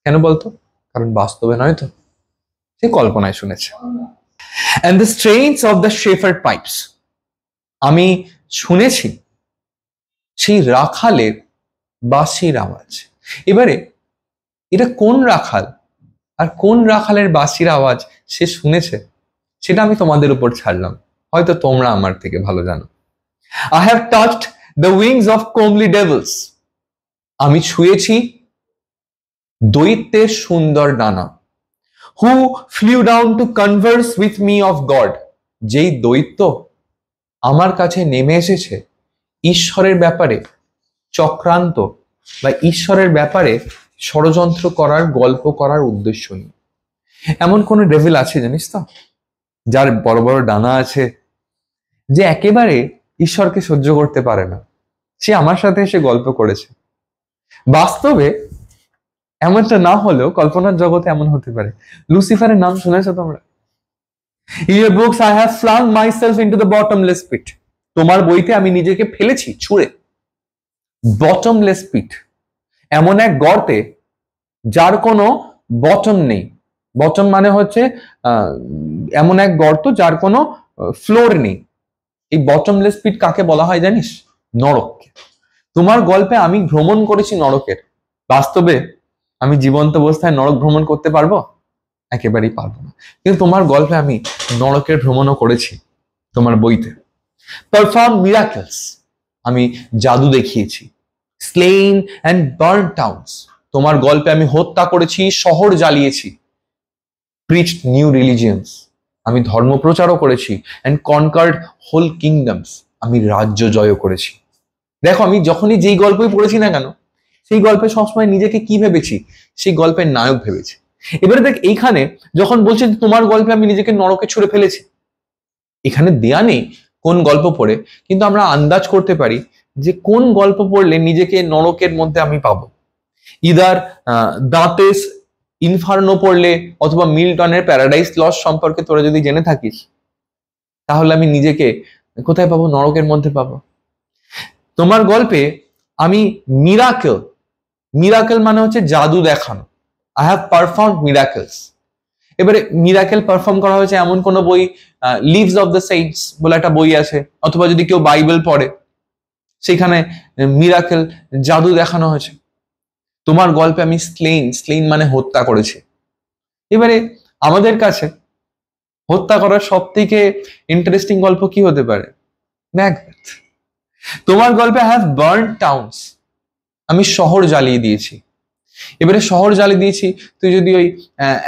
কেন বলতো? কারণ বাস্তবে নয় তো, সে কল্পনায় শুনেছে। And the strains of the shepherd pipes, আমি শুনেছি সেই রাখালের বাঁশির আওয়াজ। এবারে এটা কোন রাখাল আর কোন রাখালের বাঁশির আওয়াজ সে শুনেছে, সেটা আমি তোমাদের উপর ছাড়লাম, হয়তো তোমরা আমার থেকে ভালো জানো। I have touched the wings of comely devils, আমি ছুঁয়েছি দৈত্যের সুন্দর ডানা। Who flew down to converse with me of God, যেই দৈত্য আমার কাছে নেমে এসেছে ঈশ্বরের ব্যাপারে চক্রান্ত বা ঈশ্বরের ব্যাপারে ষড়যন্ত্র করার, গল্প করার উদ্দেশ্য নিয়ে। এমন কোন ডেভিল আছে জানিস তো, যার বড় বড় ডানা আছে, যে একেবারে ঈশ্বরকে সহ্য করতে পারে না, সে আমার সাথে এসে গল্প করেছে। বাস্তবে এমনটা না হলেও কল্পনার জগতে এমন হতে পারে। লুসিফারের নাম শুনেছো তোমরা? In your books I have flung myself into the bottomless pit, তোমার বইতে আমি নিজেকে ফেলেছি ছুঁড়ে বটমলেস পিট, এমন এক গর্তে যার কোনো বটম নেই। বটম মানে হচ্ছে এমন এক গর্ত যার কোনো ফ্লোর নেই। এই বটমলেস পিট কাকে বলা হয় জানিস? নরককে। তোমার গল্পে আমি ভ্রমণ করেছি নরকের, বাস্তবে আমি জীবন্ত অবস্থায় নরক ভ্রমণ করতে পারবো? একেবারেই পারবো না। কিন্তু তোমার গল্পে আমি নরকের ভ্রমণও করেছি, তোমার বইতে। পারফর্ম মিরাকলস, আমি জাদু দেখিয়েছি। স্লেইন অ্যান্ড বার্ন টাউনস, তোমার গল্পে আমি হত্যা করেছি, শহর জ্বালিয়েছি। প্রিচড নিউ রিলিজিয়ন্স, আমি ধর্ম প্রচারও করেছি অ্যান্ড কনকার্ড হোল কিংডমস, আমি রাজ্য জয় করেছি। দেখো আমি যখনই যেই গল্পই পড়েছি না কেন, সেই গল্পে সবসময় নিজেকে কি ভেবেছি, সেই গল্পের নায়ক ভেবেছি। এবারে দেখ এইখানে যখন বলছে তোমার গল্পে আমি নিজেকে নরকে ছুঁড়ে ফেলেছি, এখানে দেয়া নেই কোন গল্প পড়ে, কিন্তু আমরা আন্দাজ করতে পারি যে কোন গল্প পড়লে নিজেকে নরকের মধ্যে আমি পাবো। ইদার দাঁতেস ইনফার্নো পড়লে অথবা মিল্টনের প্যারাডাইস লস সম্পর্কে তোরা যদি জেনে থাকিস, তাহলে আমি নিজেকে কোথায় পাবো? নরকের মধ্যে পাবো। তোমার গল্পে আমি মিরাকেল, মিরাকেল মানে হচ্ছে জাদু দেখানো, আই হ্যাভ পারফর্ম মিরাকেলস। এবারে মিরাকেল পারফর্ম করা হয়েছে এমন কোন বই, লিভস অফ দ্য সেইন্টস বলে একটা বই আছে, অথবা যদি কেউ বাইবেল পড়ে সেখানে মিরাকেল জাদু দেখানো হয়েছে। তোমার গল্পে আমি স্লেইন, স্লেইন মানে হত্যা করেছি। এবারে আমাদের কাছে হত্যা করার সব থেকে ইন্টারেস্টিং গল্প কি হতে পারে? ম্যাকবেথ। তোমার গল্পে হ্যাভ বার্ন টাউন্স, আমি শহর জ্বালিয়ে দিয়েছি। এবারে শহর জ্বালিয়ে দিয়েছি, তুই যদি ওই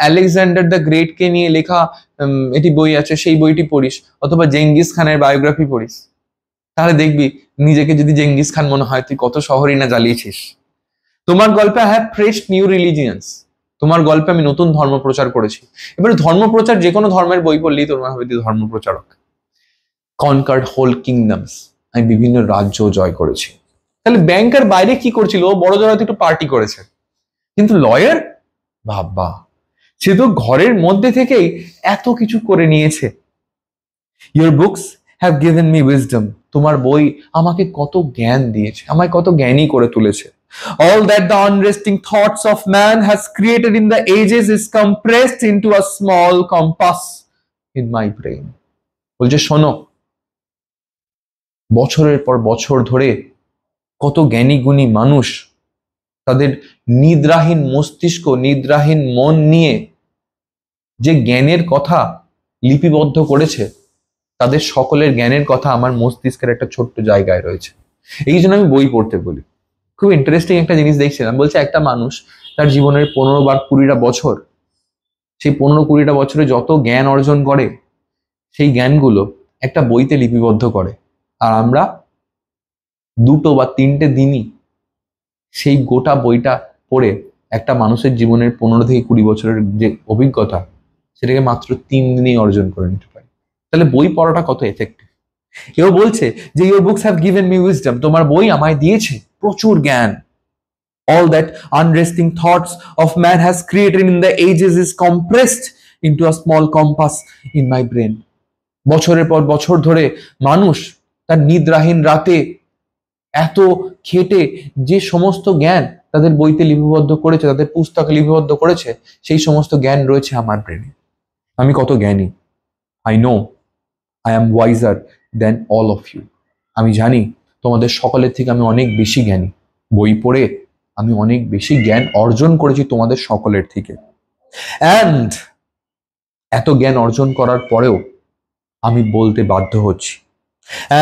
আলেকজান্ডার দ্য গ্রেট কে নিয়ে লেখা এটি বই আছে সেই বইটি পড়িস, অথবা জেঙ্গিস খানের বায়োগ্রাফি পড়িস, তাহলে দেখবি নিজেকে যদি জেঙ্গিস খান মনে হয় তুই কত শহরই না জ্বালিয়েছিস। তোমার গল্পে I have preached new religions, তোমার গল্পে আমি নতুন ধর্ম প্রচার করেছি। এবারে ধর্ম প্রচার, যে কোনো ধর্মের বই পড়লেই তোমার হবে ধর্ম প্রচারক। কনকার্ড হোল কিংডমস, আমি বিভিন্ন রাজ্য জয় করেছি। তাহলে ব্যাংকার বাইরে কি করছিল? ও বড় জড়াতে একটু পার্টি করেছে, কিন্তু লয়ার বাবা, সে তো ঘরের মধ্যে থেকেই এত কিছু করে নিয়েছে। Your books have given me wisdom, তোমার বই আমাকে কত জ্ঞান দিয়েছে, আমায় কত জ্ঞানী করে তুলেছে। All that the unresting thoughts of man has created in the ages is compressed into a small compass in my brain. বলছে শোনো, বছরের পর বছর ধরে কত জ্ঞানী গুণী মানুষ তাদের নিদ্রাহীন মস্তিষ্ক, নিদ্রাহীন মন নিয়ে যে জ্ঞানের কথা লিপিবদ্ধ করেছে, তাদের সকলের জ্ঞানের কথা আমার মস্তিষ্কের একটা ছোট্ট জায়গায় রয়েছে। এই জন্য আমি বই পড়তে বলি। খুব ইন্টারেস্টিং একটা জিনিস দেখছিলাম, বলছে একটা মানুষ তার জীবনের 15 বা 20টা বছর, সেই 15-20টা বছরে যত জ্ঞান অর্জন করে সেই জ্ঞানগুলো একটা বইতে লিপিবদ্ধ করে, আর আমরা 2 বা 3টে দিনই সেই গোটা বইটা পড়ে একটা মানুষের জীবনের 15 থেকে 20 বছরের যে অভিজ্ঞতা সেটাকে মাত্র 3 দিনেই অর্জন করে নিতে পারি। তাহলে বই পড়াটা কত এফেক্টিভ। এও বলছে যে your books have given me wisdom, তোমার বই আমায় দিয়েছে প্রচুর জ্ঞান। All that unresting thoughts of man has created in the ages is compressed into a small compass in my brain. বছরের পর বছর ধরে মানুষ তার নিদ্রাহীন রাতে এত খেটে যে সমস্ত জ্ঞান তাদের বইতে লিপিবদ্ধ করেছে, তাদের পুস্তকে লিপিবদ্ধ করেছে, সেই সমস্ত জ্ঞান রয়েছে আমার ব্রেনে। আমি কত জ্ঞানী। I know I am wiser than all of you. আমি জানি তোমাদের সকলের থেকে আমি অনেক বেশি জ্ঞানী। বই পড়ে আমি অনেক বেশি জ্ঞান অর্জন করেছি তোমাদের সকলের থেকে। অ্যান্ড এত জ্ঞান অর্জন করার পরেও আমি বলতে বাধ্য হচ্ছি,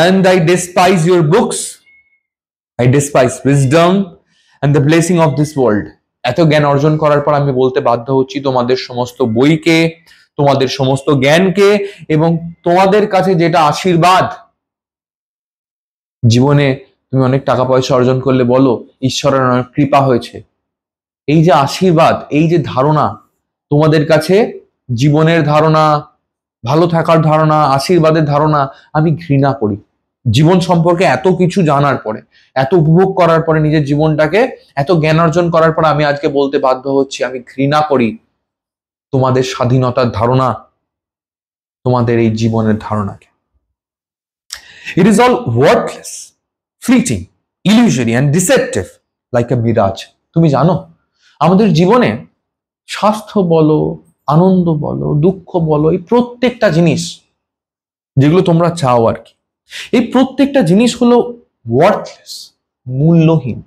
and I despise your books, I despise wisdom and the blessing of this world. এত জ্ঞান অর্জন করার পর আমি বলতে বাধ্য হচ্ছি তোমাদের সমস্ত বইকে, তোমাদের সমস্ত জ্ঞানকে, এবং তোমাদের কাছে যেটা আশীর্বাদ। জীবনে তুমি অনেক টাকা পয়সা অর্জন করলে বলো ঈশ্বরের অনেক কৃপা হয়েছে। এই যে আশীর্বাদ, এই যে ধারণা, তোমাদের কাছে জীবনের ধারণা, ভালো থাকার ধারণা, আশীর্বাদের ধারণা আমি ঘৃণা করি। জীবন সম্পর্কে এত কিছু জানার পরে, এত উপভোগ করার পরে, নিজের জীবনটাকে এত জ্ঞান অর্জন করার পর আমি আজকে বলতে বাধ্য হচ্ছি আমি ঘৃণা করি তোমাদের স্বাধীনতার ধারণা, তোমাদের এই জীবনের ধারণাকে। It is all worthless, fleeting, illusory and deceptive like a mirage. তুমি জানো আমাদের জীবনে স্বাস্থ্য বলো, আনন্দ বলো, দুঃখ বলো, এই প্রত্যেকটা জিনিস যেগুলো তোমরা চাও আর কি, এই প্রত্যেকটা জিনিস হলো ওয়ার্থলেস, মূল্যহীন।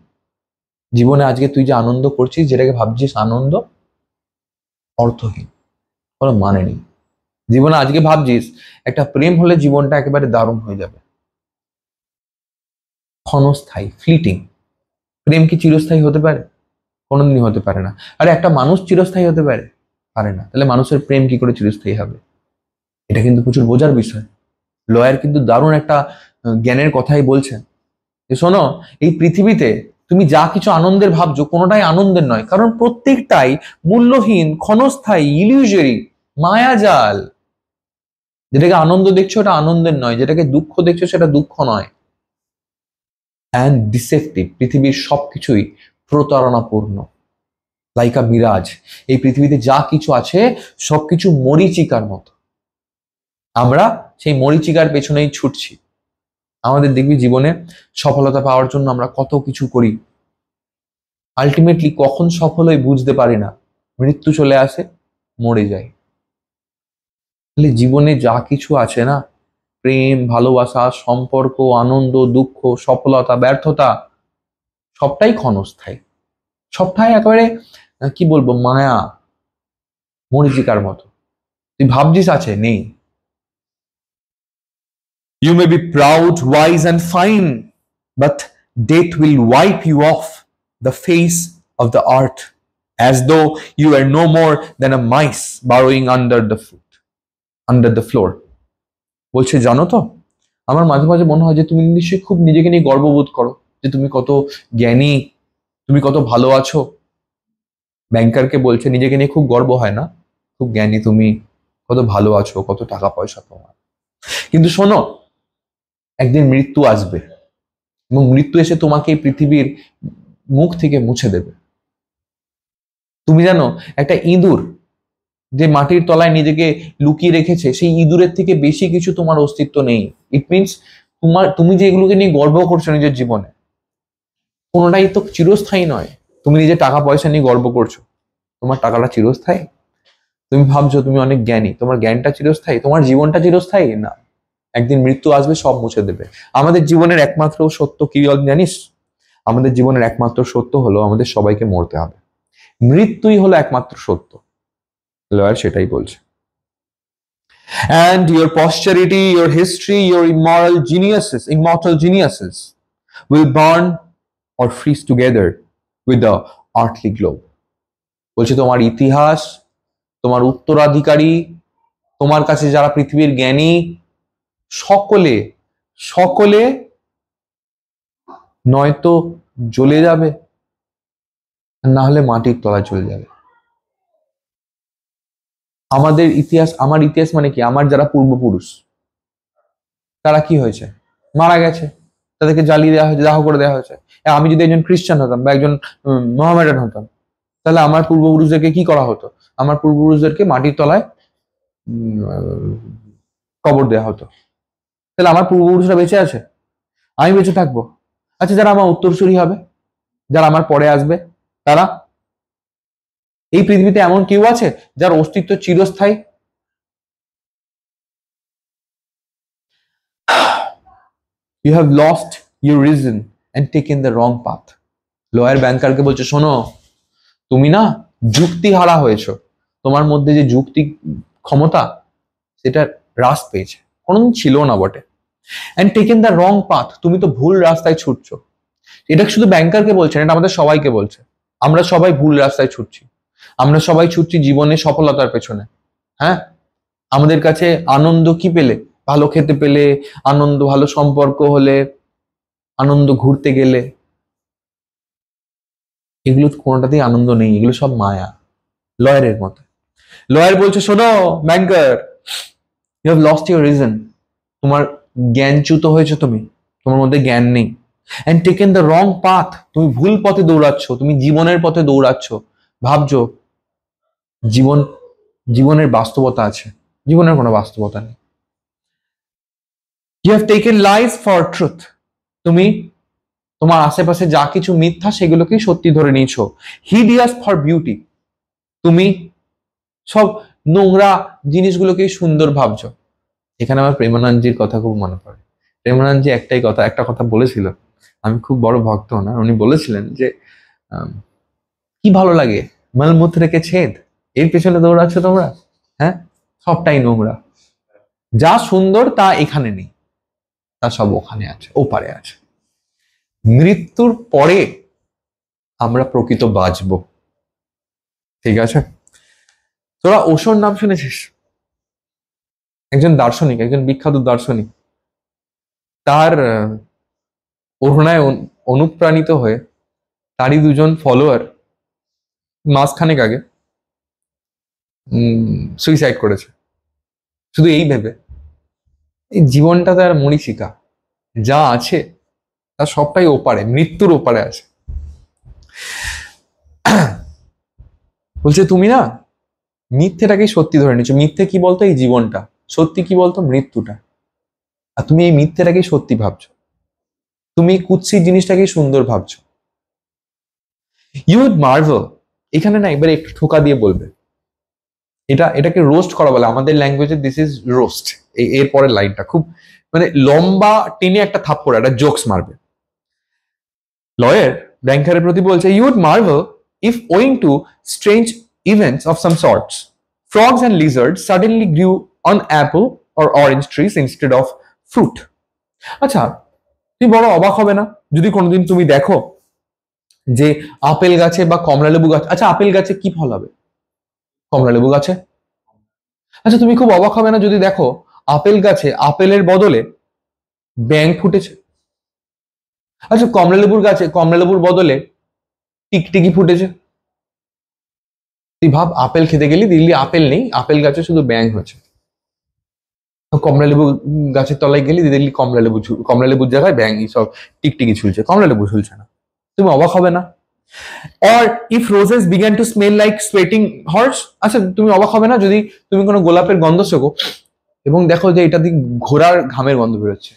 জীবনে আজকে তুই যে আনন্দ করছিস, যেটাকে ভাবছিস আনন্দ, অর্থহীন, কোনো মানে নেই। জীবনে আজকে ভাবছিস একটা প্রেম হলে জীবনটা একেবারে দারুণ হয়ে যাবে, ক্ষণস্থায়ী, ফ্লিটিং। প্রেম কি চিরস্থায়ী হতে পারে? কোনোদিনই হতে পারে না। আরে একটা মানুষ চিরস্থায়ী হতে পারে? পারে না। তাহলে মানুষের প্রেম কি করে চিরস্থায়ী হবে? এটা কিন্তু প্রচুর বোঝার বিষয়। লয়ার কিন্তু দারুণ একটা জ্ঞানের কথাই বলছেন যে শোনো, এই পৃথিবীতে তুমি যা কিছু আনন্দের ভাবছো কোনোটাই আনন্দের নয়, কারণ প্রত্যেকটাই মূল্যহীন, ক্ষণস্থায়ী, ইলিউজরি, মায়াজাল। যেটাকে আনন্দ দেখছো ওটা আনন্দের নয়, যেটাকে দুঃখ দেখছো সেটা দুঃখ নয়। অ্যান্ড ডিসেপটিভ, পৃথিবীর সবকিছুই প্রতারণাপূর্ণ। লাইক আ মিরাজ, এই পৃথিবীতে যা কিছু আছে সবকিছু মরীচিকার মতো। আমরা সেই মরীচিকার পেছনেই ছুটছি। আমাদের দেখবি জীবনে সফলতা পাওয়ার জন্য আমরা কত কিছু করি, আলটিমেটলি কখন সফল হই বুঝতে পারি না, মৃত্যু চলে আসে, মরে যাই। তাহলে জীবনে যা কিছু আছে না, প্রেম, ভালোবাসা, সম্পর্ক, আনন্দ, দুঃখ, সফলতা, ব্যর্থতা, সবটাই ক্ষণস্থায়ী, সবটাই একেবারে কি বলবো, মায়া, মরীচিকার মতো। তুই ভাবছিস আছে, নেই। You may be proud, wise and fine, but death will wipe you off the face of the earth as though you were no more than a mice burrowing under the floor. বলছে জানো তো, আমার মাঝে মাঝে মনে হয় যে তুমি নিশ্চয়ই খুব নিজেকে নিয়ে গর্ববোধ করো, যে তুমি কত জ্ঞানী, তুমি কত ভালো আছো। ব্যাংকারকে বলছে নিজেকে নিয়ে খুব গর্ব হয় না, খুব জ্ঞানী তুমি, কত ভালো আছো, কত টাকা পয়সা তোমার। কিন্তু শোনো, একদিন মৃত্যু আসবে এবং মৃত্যু এসে তোমাকে এই পৃথিবীর মুখ থেকে মুছে দেবে। তুমি জানো, একটা ইঁদুর যে মাটির তলায় নিজেকে লুকিয়ে রেখেছে, সেই ইঁদুরের থেকে বেশি কিছু তোমার অস্তিত্ব নেই। ইট মিনস তুমি যে এগুলোকে নিয়ে গর্ব করছো নিজের জীবনে, কোনোটাই তো চিরস্থায়ী নয়। তুমি নিজের টাকা পয়সা নিয়ে গর্ব করছো, তোমার টাকাটা চিরস্থায়ী? তুমি ভাবছো তুমি অনেক জ্ঞানী, তোমার জ্ঞানটা চিরস্থায়ী? তোমার জীবনটা চিরস্থায়ী না। একদিন মৃত্যু আসবে, সব মুছে দেবে। আমাদের জীবনের একমাত্র সত্য কি জানিস? আমাদের জীবনের একমাত্র সত্য হলো আমাদের সবাইকে মরতে হবে। মৃত্যুই হলো একমাত্র সত্য। লয়ার সেটাই বলছে। And your posterity, your history, your immortal geniuses will burn or freeze together with the earthly globe. বলছে তোমার ইতিহাস, তোমার উত্তরাধিকারী, তোমার কাছে যারা পৃথিবীর জ্ঞানী, সকলে সকলে নয়তো জ্বলে যাবে, না হলে মাটির তলায় চলে যাবে। আমাদের ইতিহাস, আমার ইতিহাস মানে কি, আমার যারা পূর্বপুরুষ তারা কি হয়েছে, মারা গেছে, তাদেরকে জ্বালিয়ে দেওয়া হয়েছে, দাহ করে দেওয়া হয়েছে। আমি যদি একজন খ্রিস্টান হতাম বা একজন মোহামেডান হতাম, তাহলে আমার পূর্বপুরুষদেরকে কি করা হতো? আমার পূর্বপুরুষদেরকে মাটির তলায় কবর দেওয়া হতো। তাহলে আমার পূর্বপুরুষরা বেঁচে আছে, আমি বেঁচে থাকবো। আচ্ছা, যারা আমার উত্তরসূরি হবে, যারা আমার পরে আসবে, তারা? এই পৃথিবীতে এমন কেউ আছে যার অস্তিত্ব চিরস্থায়ী? You have lost your reason and taken the wrong path. Lawyer ব্যাংকারকে বলছে শোনো, তুমি না যুক্তি হারা হয়েছো। তোমার মধ্যে যে যুক্তি ক্ষমতা সেটা হ্রাস পেয়েছে, কোনোদিন ছিল না বটে। And taken the wrong path, তুমি তো ভুল রাস্তায় ছুটছো। এটা শুধু ব্যাংকারকে বলছেন, এটা আমাদের সবাইকে বলছে। আমরা সবাই ভুল রাস্তায় ছুটছি, আমরা সবাই ছুটছি জীবনে সফলতার পেছনে। হ্যাঁ, আমাদের কাছে আনন্দ কি পেলে, ভালো খেতে পেলে, আনন্দ, ভালো সম্পর্ক হলে, আনন্দ ঘুরতে গেলে, এগুলো কোনোটাতেই আনন্দ নেই, এগুলো সব মায়া। লয়ারের মতো লয়ার বলছে শোনো banker, you have lost your reason. তোমার জ্ঞানচ্যুত হয়েছে, তুমি, তোমার মধ্যে জ্ঞান নেই। And taken the wrong path, তুমি ভুল পথে দৌড়াচ্ছ, তুমি জীবনের পথে দৌড়াচ্ছ, ভাবছো জীবনের বাস্তবতা আছে, জীবনের কোনো বাস্তবতা নেই। You have taken life for truth, তুমি তোমার আশেপাশে যা কিছু মিথ্যা সেগুলোকেই সত্যি ধরে নিয়েছো। হিডিয়াস ফর বিউটি, তুমি সব নোংরা জিনিসগুলোকেই সুন্দর ভাবছো। এখানে আমার প্রেমানন্দজির কথা খুব মনে পড়ে। প্রেমানন্দজি একটা কথা বলেছিল, আমি খুব বড় ভক্ত না, উনি বলেছিলেন যে কি ভালো লাগে মলমূত্রকে ছেদ, এর পেছনে দৌড়াচ্ছ তোমরা। হ্যাঁ, সবটাই নোংরা, যা সুন্দর তা এখানে নেই, তা সব ওখানে আছে, ওপারে আছে। মৃত্যুর পরে আমরা প্রকৃত বাঁচব। ঠিক আছে? তোরা ওশোর নাম শুনেছিস? একজন দার্শনিক, একজন বিখ্যাত দার্শনিক, তার ওড়নায় অনুপ্রাণিত হয়ে তারই দুজন ফলোয়ার মাসখানেক আগে সুইসাইড করেছে, শুধু এই ভেবে এই জীবনটা তার মরীচিকা, যা আছে তার সবটাই ওপারে, মৃত্যুর ওপারে আছে। বলছে তুমি না মিথ্যেটাকেই সত্যি ধরে নিচ্ছ। মিথ্যে কি বলতো? এই জীবনটা। সত্যি কি বলতো? মৃত্যুটা। আর তুমি এই মিথ্যেটাকেই সত্যি ভাবছো, তুমি কুৎসিত জিনিসটাকেই সুন্দর ভাবছো। ইউ উড মার্ভেল, এখানে না একবার একটু ঠোকা দিয়ে বলবে, এটাকে রোস্ট করা বলে আমাদের ল্যাঙ্গুয়েজে, দিস ইজ রোস্ট। এর পরের লাইনটা খুব মানে লম্বা টেনে একটা থাপ্পড়, একটা জোকস মারবে। লয়ার ব্যাংকারের প্রতি বলছে, you would marvel if owing to strange events of some sorts frogs and lizards suddenly grew on apple or orange trees instead of fruit. আচ্ছা, তুমি বড় অবাক হবে না যদি কোনোদিন তুমি দেখো যে আপেল গাছে বা কমলা লেবু গাছ, আচ্ছা আপেল গাছে কি ফল হবে? কমলা লেবু গাছে। আচ্ছা তুমি খুব অবাক হবে না যদি দেখো আপেল গাছে আপেলের বদলে ব্যাঙ ফুটেছে? আচ্ছা কমলা লেবুর গাছে কমলা লেবুর বদলে টিকটিকি ফুটেছে? তুই ভাব, আপেল খেতে গেলি দেখলি আপেল নেই, আপেল গাছে শুধু ব্যাঙ হয়েছে। কমলা লেবু গাছের তলায় গেলি দেখলি কমলা লেবুর জায়গায় ব্যাঙ সব টিকটিকি ঝুলছে, কমলা লেবু ঝুলছে না। তুমি অবাক হবে না? or if roses began to smell like sweating horse, আচ্ছা তুমি অবাক হবে না যদি তুমি কোনো গোলাপের গন্ধ শোকো এবং দেখো যে এটা দিয়ে ঘোড়ার ঘামের গন্ধ বেরোচ্ছে?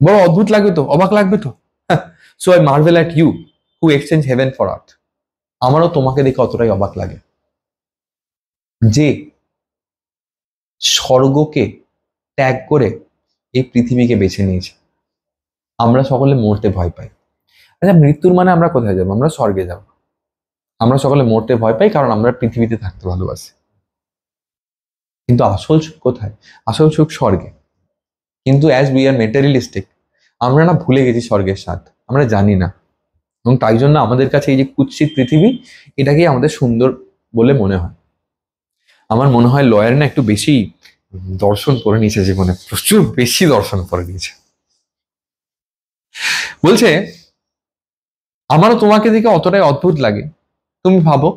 বড় অদ্ভুত লাগবে তো, অবাক লাগবে তো। So I marvel at you who exchange heaven for earth. আমারও তোমাকে দেখে অতটাই অবাক লাগে যে স্বর্গকে ত্যাগ করে এই পৃথিবীকে বেছে নিয়েছে। আমরা সকলে মরতে ভয় পাই। আচ্ছা মৃত্যুর মানে আমরা কোথায় যাবো? আমরা স্বর্গে যাব। আমরা সকলে মরতে ভয় পাই কারণ আমরা পৃথিবীতে থাকতে ভালোবাসি। কিন্তু আসল সুখ কোথায়? আসল সুখ স্বর্গে। কিন্তু অ্যাজ উই আর মেটেরিয়ালিস্টিক, আমরা না ভুলে গেছি স্বর্গের স্বাদ, আমরা জানি না। এবং তাই জন্য আমাদের কাছে এই যে কুৎসিত পৃথিবী, এটাকেই আমাদের সুন্দর বলে মনে হয়। আমার মনে হয় লয়ার না একটু বেশি দর্শন করে নিয়েছে জীবনে, প্রচুর বেশি দর্শন করে নিয়েছে। বলছে আমারও তোমাকে দেখে অতটাই অদ্ভুত লাগে। তুমি ভাবো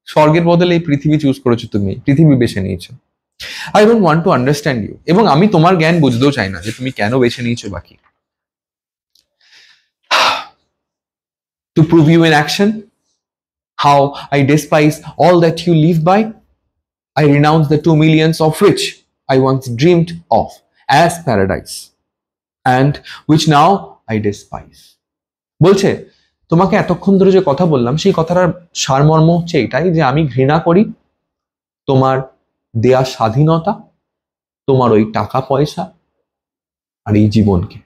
স্বর্গের বদলে এই পৃথিবী চুজ করেছো, তুমি পৃথিবী বেছে নিয়েছো। I don't want to understand you, এবং আমি তোমার জ্ঞান বুঝতেও চাই না যে তুমি কেন বেছে নিয়েছো বাকি। To prove you in action how I despise all that you live by, I renounce the 2 millions of which I once dreamed of as paradise and which now I despise. বলছে তোমাকে এতক্ষণ ধরে যে কথা বললাম সেই কথাটার সারমর্ম হচ্ছে এটাই যে আমি ঘৃণা করি তোমার দেয়া স্বাধীনতা, তোমার ওই টাকা পয়সা আর এই জীবনকে।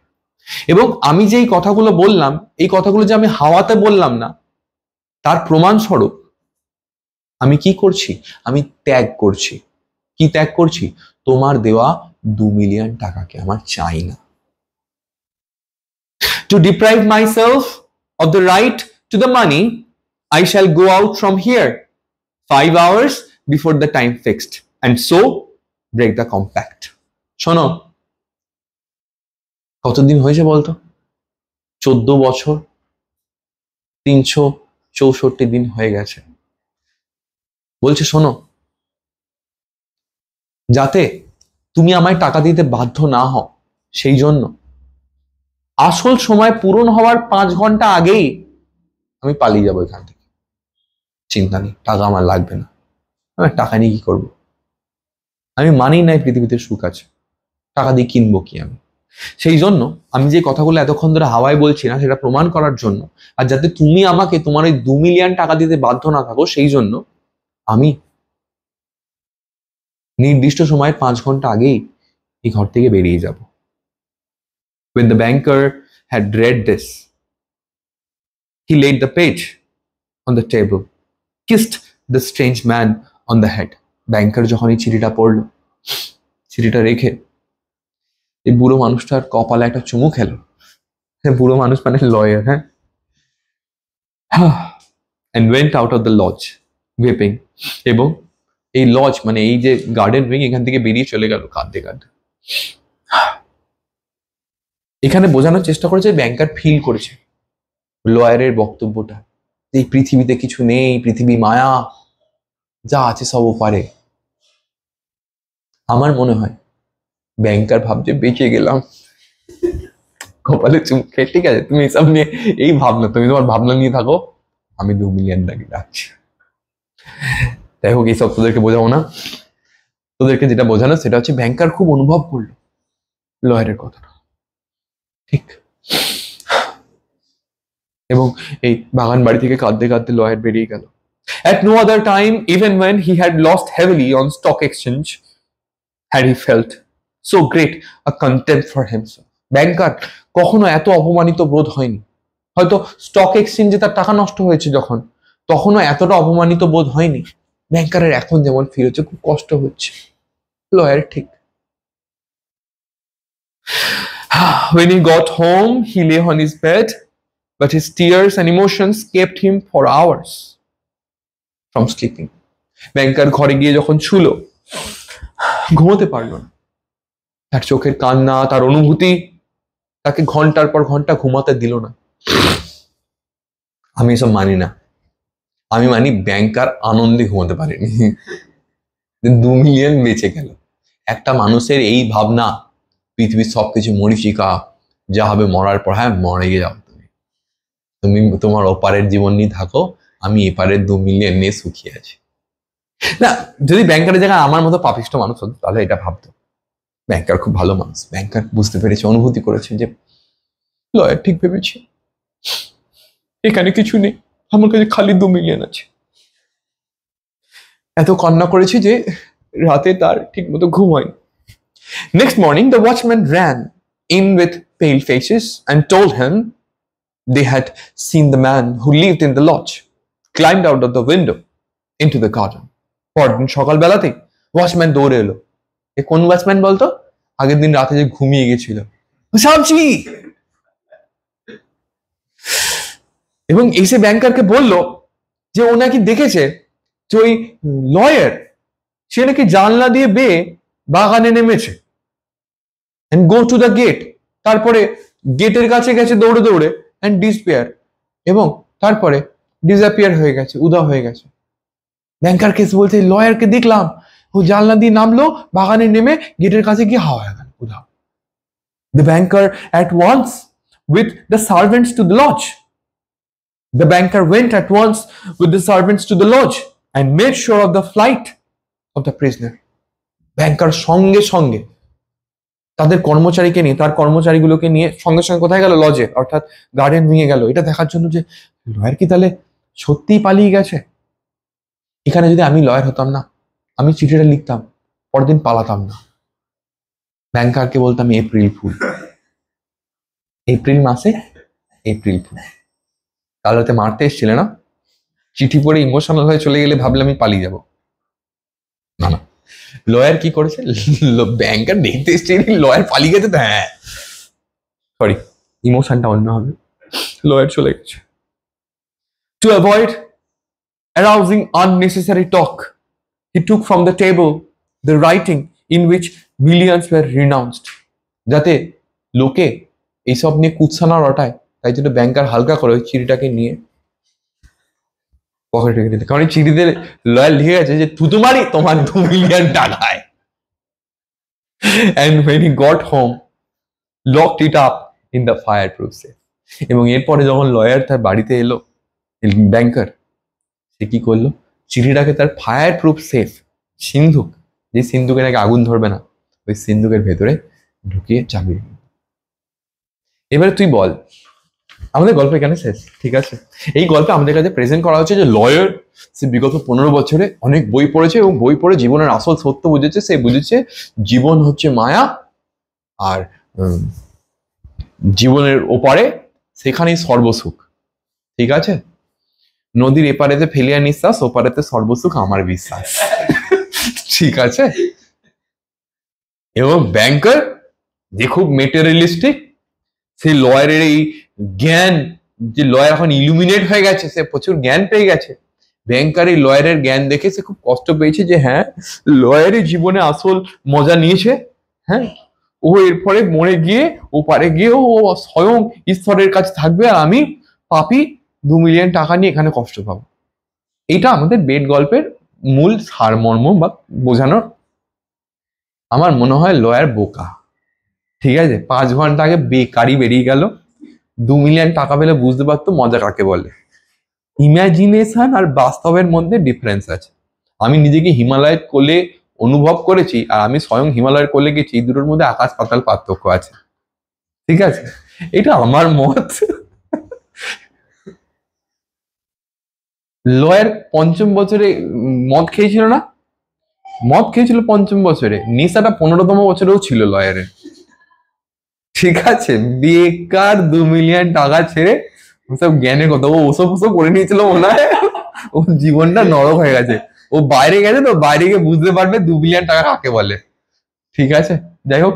এবং আমি যে এই কথাগুলো বললাম, এই কথাগুলো যে আমি হাওয়াতে বললাম না, তার প্রমাণস্বরূপ আমি কি করছি? আমি ত্যাগ করছি। কি ত্যাগ করছি? তোমার দেওয়া 2 মিলিয়ন টাকাকে আমার চাই না। To deprive myself of the right to the money, I shall go out from here 5 hours before the time fixed and so break the compact. শোনো, কতদিন হয়েছে বলতো? 14 বছর 364 দিন হয়ে গেছে। বলছে শোনো, যাতে তুমি আমায় টাকা দিতে বাধ্য না হও সেই জন্য আসল সময় পূরণ হওয়ার 5 ঘন্টা আগেই আমি পালিয়ে যাবো এখান থেকে। চিন্তা নেই, টাকা আমার লাগবে না। আমি টাকা নিয়ে কি করবো? আমি মানি নাই পৃথিবীতে সুখ আছে, টাকা দিয়ে কিনবো কি আমি? সেই জন্য আমি যে কথাগুলো এতক্ষণ ধরে হাওয়ায় বলছি না, সেটা প্রমাণ করার জন্য, আর যাতে তুমি আমাকে তোমার ওই 2 মিলিয়ন টাকা দিতে বাধ্য না থাকো সেই জন্য আমি নির্দিষ্ট সময়ের 5 ঘন্টা আগেই এই ঘর থেকে বেরিয়ে যাব। When the banker had read this, he laid the page on the table, kissed the strange man on the head. ব্যাংকার যখন এই চিঠিটা পড়লো, চিঠিটা রেখে এই বুড়ো মানুষটার কপালে একটা চুমু খেলো। বুড়ো মানুষ মানে লয়ার, হ্যাঁ। And went out of the lodge weeping, এবং এই লজ মানে এই যে গার্ডেন উইং এখান থেকে বেরিয়ে চলে গেল কাঁদতে কাঁদতে। এখানে বোঝানোর চেষ্টা করেছে ব্যাংকার ফিল করেছে লয়ারের বক্তব্যটা, এই পৃথিবীতে কিছু নেই, পৃথিবী মায়া, যা আছে সব ওপারে। আমার মনে হয় ব্যাংকার ভাবছে বেঁচে গেলাম, কপালে চুমকে, ঠিক আছে তুমি এসব নিয়ে এই ভাবনা, তুমি তোমার ভাবনা নিয়ে থাকো, আমি 2 মিলিয়ন টাকা রাখছি। যাই হোক, এইসব তোদেরকে বোঝাবো না, তোদেরকে যেটা বোঝানো সেটা হচ্ছে ব্যাংকার খুব অনুভব করলো লয়ারের কথাটা, ঠিক। এবং এই বাগান বাড়ি থেকে কাঁদতে কাঁদতে লয়ার বেরিয়ে গেল। At no other time, even when he had lost heavily on stock exchange, had he felt so great a contempt for himself. ব্যাংকার কখনো এত অপমানিত বোধ হয়নি। হয়তো স্টক এক্সচেঞ্জে তার টাকা নষ্ট হয়েছে যখন, তখনও এতটা অপমানিত বোধ হয়নি। ব্যাংকারের এখন যেমন ফিল হচ্ছে, খুব কষ্ট হচ্ছে। লয়ার ঠিক। When he got home, he lay on his bed, but his tears and emotions kept him for hours from sleeping. ব্যাংকার ঘরে গিয়ে যখন শুলো, ঘুমোতে পারলো না। তার চোখের কান্না, তার অনুভূতি তাকে ঘন্টার পর ঘন্টা ঘুমাতে দিল না। আমি এসব মানি না, আমি মানি ব্যাংকার আনন্দে ঘুমাতে পারেনি। 2 মিলিয়ন বেঁচে গেল। একটা মানুষের এই ভাবনা, পৃথিবীর সবকিছু মরীচিকা, যা হবে মরার পর, হ্যাঁ মরে গিয়ে যাও তুমি, তুমি তোমার ওপারের জীবন নিয়ে থাকো, আমি এপারের 2 মিলিয়ন নিয়ে সুখী আছি। না, যদি ব্যাংকারের জায়গায় আমার মতো পাপিষ্ট মানুষ হতো তাহলে এটা ভাবতো। ব্যাংকার খুব ভালো মানুষ, ব্যাংকার বুঝতে পেরেছে, অনুভূতি করেছে যে লয়ার ঠিক ভেবেছে, এখানে কিছু নেই, আমার কাছে খালি 2 মিলিয়ন আছে। এত কান্না করেছি যে রাতে তার ঠিক মতো ঘুম হয়নি। Next morning, the watchman ran in with pale faces and told him they had seen the man who lived in the lodge climbed out of the window into the garden. পরদিন সকালবেলাতেই ওয়াচম্যান দৌড়ে এলো। এ কোন watchman বলতো? আগের দিন রাতে যে ঘুমিয়ে গেছিল, সামচি। এবং এসে ব্যাংকারকে বললো যে ও নাকি দেখেছে যে ওই লয়ার, সে নাকি জানলা দিয়ে বেয়ে বাগানে নেমেছে, and go to the gate, তারপরে গেটের কাছে গেছে দৌড়ে দৌড়ে, and disappear, এবং তারপরে ডিসঅ্যাপিয়ার হয়ে গেছে, উদা হয়ে গেছে। ব্যাংকার কেস বলছে লয়ারকে দেখলাম, ও জানলা দিয়ে নামলো, বাগানে নেমে গেটের কাছে গিয়ে হাওয়া হয়ে গেল, উদা। The banker at once with the servants to the lodge. The banker went at once with the servants to the lodge and made sure of the flight of the prisoner. ব্যাংকার সঙ্গে সঙ্গে তাদের কর্মচারীকে নিয়ে, তার কর্মচারীগুলোকে নিয়ে সঙ্গে সঙ্গে কোথায় গেল? লজে, অর্থাৎ গার্ডেন ভেঙে গেল, এটা দেখার জন্য যে লয়ার কি তাহলে সত্যিই পালিয়ে গেছে। এখানে যদি আমি লয়ার হতাম না, আমি চিঠিটা লিখতাম, পরের দিন পালাতাম না, ব্যাংকারকে বলতাম এপ্রিল ফুল, এপ্রিল মাসে এপ্রিল ফুল। কাল রাতে মারতে এসেছিলে না, চিঠি পড়ে ইমোশনাল হয়ে চলে গেলে ভাবলে আমি পালিয়ে যাব। না না, লয়ার কি করেছে? ব্যাংকার দেখতে এসছে, লয়ার পালিয়ে গেছে তো, হ্যাঁ সরি, ইমোশনটা অন্য হবে, লয়ার চলে গেছে। To avoid arousing unnecessary talk, he took from the table the writing in which millions were renounced. যাতে লোকে এইসব নিয়ে কুৎসা রটায়, তাই জন্য ব্যাংকার হালকা করে ওই চিঠিটাকে নিয়ে পকেটে রেখে দিল। কারণ এই চিঠিতে লয়ার লিখে গেছে যে তোমার 2 মিলিয়ন টাকায়। And when he got home, locked it up in the fireproof safe. এবং এরপরে যখন লয়ার তার বাড়িতে এলো, ব্যাংকার, সে কি করলো? চিঠিটাকে তার ফায়ার প্রুফ সেফ, সিন্ধুক, যে সিন্ধুকে নাকি আগুন ধরবে না, ওই সিন্ধুকের ভেতরে ঢুকিয়ে চাবি। এবারে তুই বল, আমাদের গল্প এখানে শেষ, ঠিক আছে? এই গল্পে আমাদের কাছে প্রেজেন্ট করা হচ্ছে যে লয়ার, সে বিগত 15 বছরে অনেক বই পড়েছে এবং বই পড়ে জীবনের আসল সত্য বুঝেছে। সে বুঝেছে জীবন হচ্ছে মায়া, আর জীবনের ওপারে সেখানেই সর্বসুখ, ঠিক আছে? নদীর এপারেতে ফেলিয়া নিঃশ্বাস, ওপারেতে সর্বসুখ আমার বিশ্বাস, ঠিক আছে? এবং ব্যাংকার যে খুব মেটেরিয়ালিস্টিক, সেই লয়ারের এই জ্ঞান, যে লয়ার এখন ইলুমিনেট হয়ে গেছে, সে প্রচুর জ্ঞান পেয়ে গেছে, ব্যাংকার এই লয়ারের জ্ঞান দেখে সে খুব কষ্ট পেয়েছে যে হ্যাঁ লয়ারই জীবনে আসল মজা নিয়েছে। হ্যাঁ, ও এরপরে মরে গিয়ে ও পারে গিয়ে ও স্বয়ং ঈশ্বরের কাছে থাকবে, আর আমি পাপি 2 মিলিয়ন টাকা নিয়ে এখানে কষ্ট পাবো। এটা আমাদের বেদ গল্পের মূল সারমর্ম বা বোঝানোর। আমার মনে হয় লয়ার বোকা, ঠিক আছে, 5 ঘন্টা আগে বেকারই বেরিয়ে গেল, 2 মিলিয়ন টাকা পেলে বুঝতে পারতো মজা কাকে বলে। ইমাজিনেশন আর বাস্তবের মধ্যে ডিফারেন্স আছে। আমি নিজেকে হিমালয়ের কোলে অনুভব করেছি, আর আমি স্বয়ং হিমালয়ের কোলে গেছি, এই দুটোর মধ্যে আকাশ পাতাল পার্থক্য আছে, ঠিক আছে, এটা আমার মত। লয়ের 5ম বছরে মদ খেয়েছিল না? মদ খেয়েছিল 5ম বছরে, নেশাটা 15তম বছরেও ছিল লয়ারের, ঠিক আছে। বেকার 2 মিলিয়ন টাকা ছেড়ে ওসব জ্ঞানের কথা, ও ওসব ওসব করে নিয়েছিল মনে হয়, ও জীবনটা নরক হয়ে গেছে। ও বাইরে গেছে তো, বাইরে গিয়ে বুঝতে পারবে 2 মিলিয়ন টাকা কাকে বলে, ঠিক আছে। যাই হোক,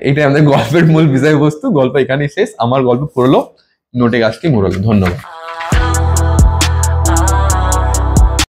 এটাই আমাদের গল্পের মূল বিষয়বস্তু। গল্প এখানেই শেষ। আমার গল্প পড়লো নোটে গাছটি মোড়ল। ধন্যবাদ।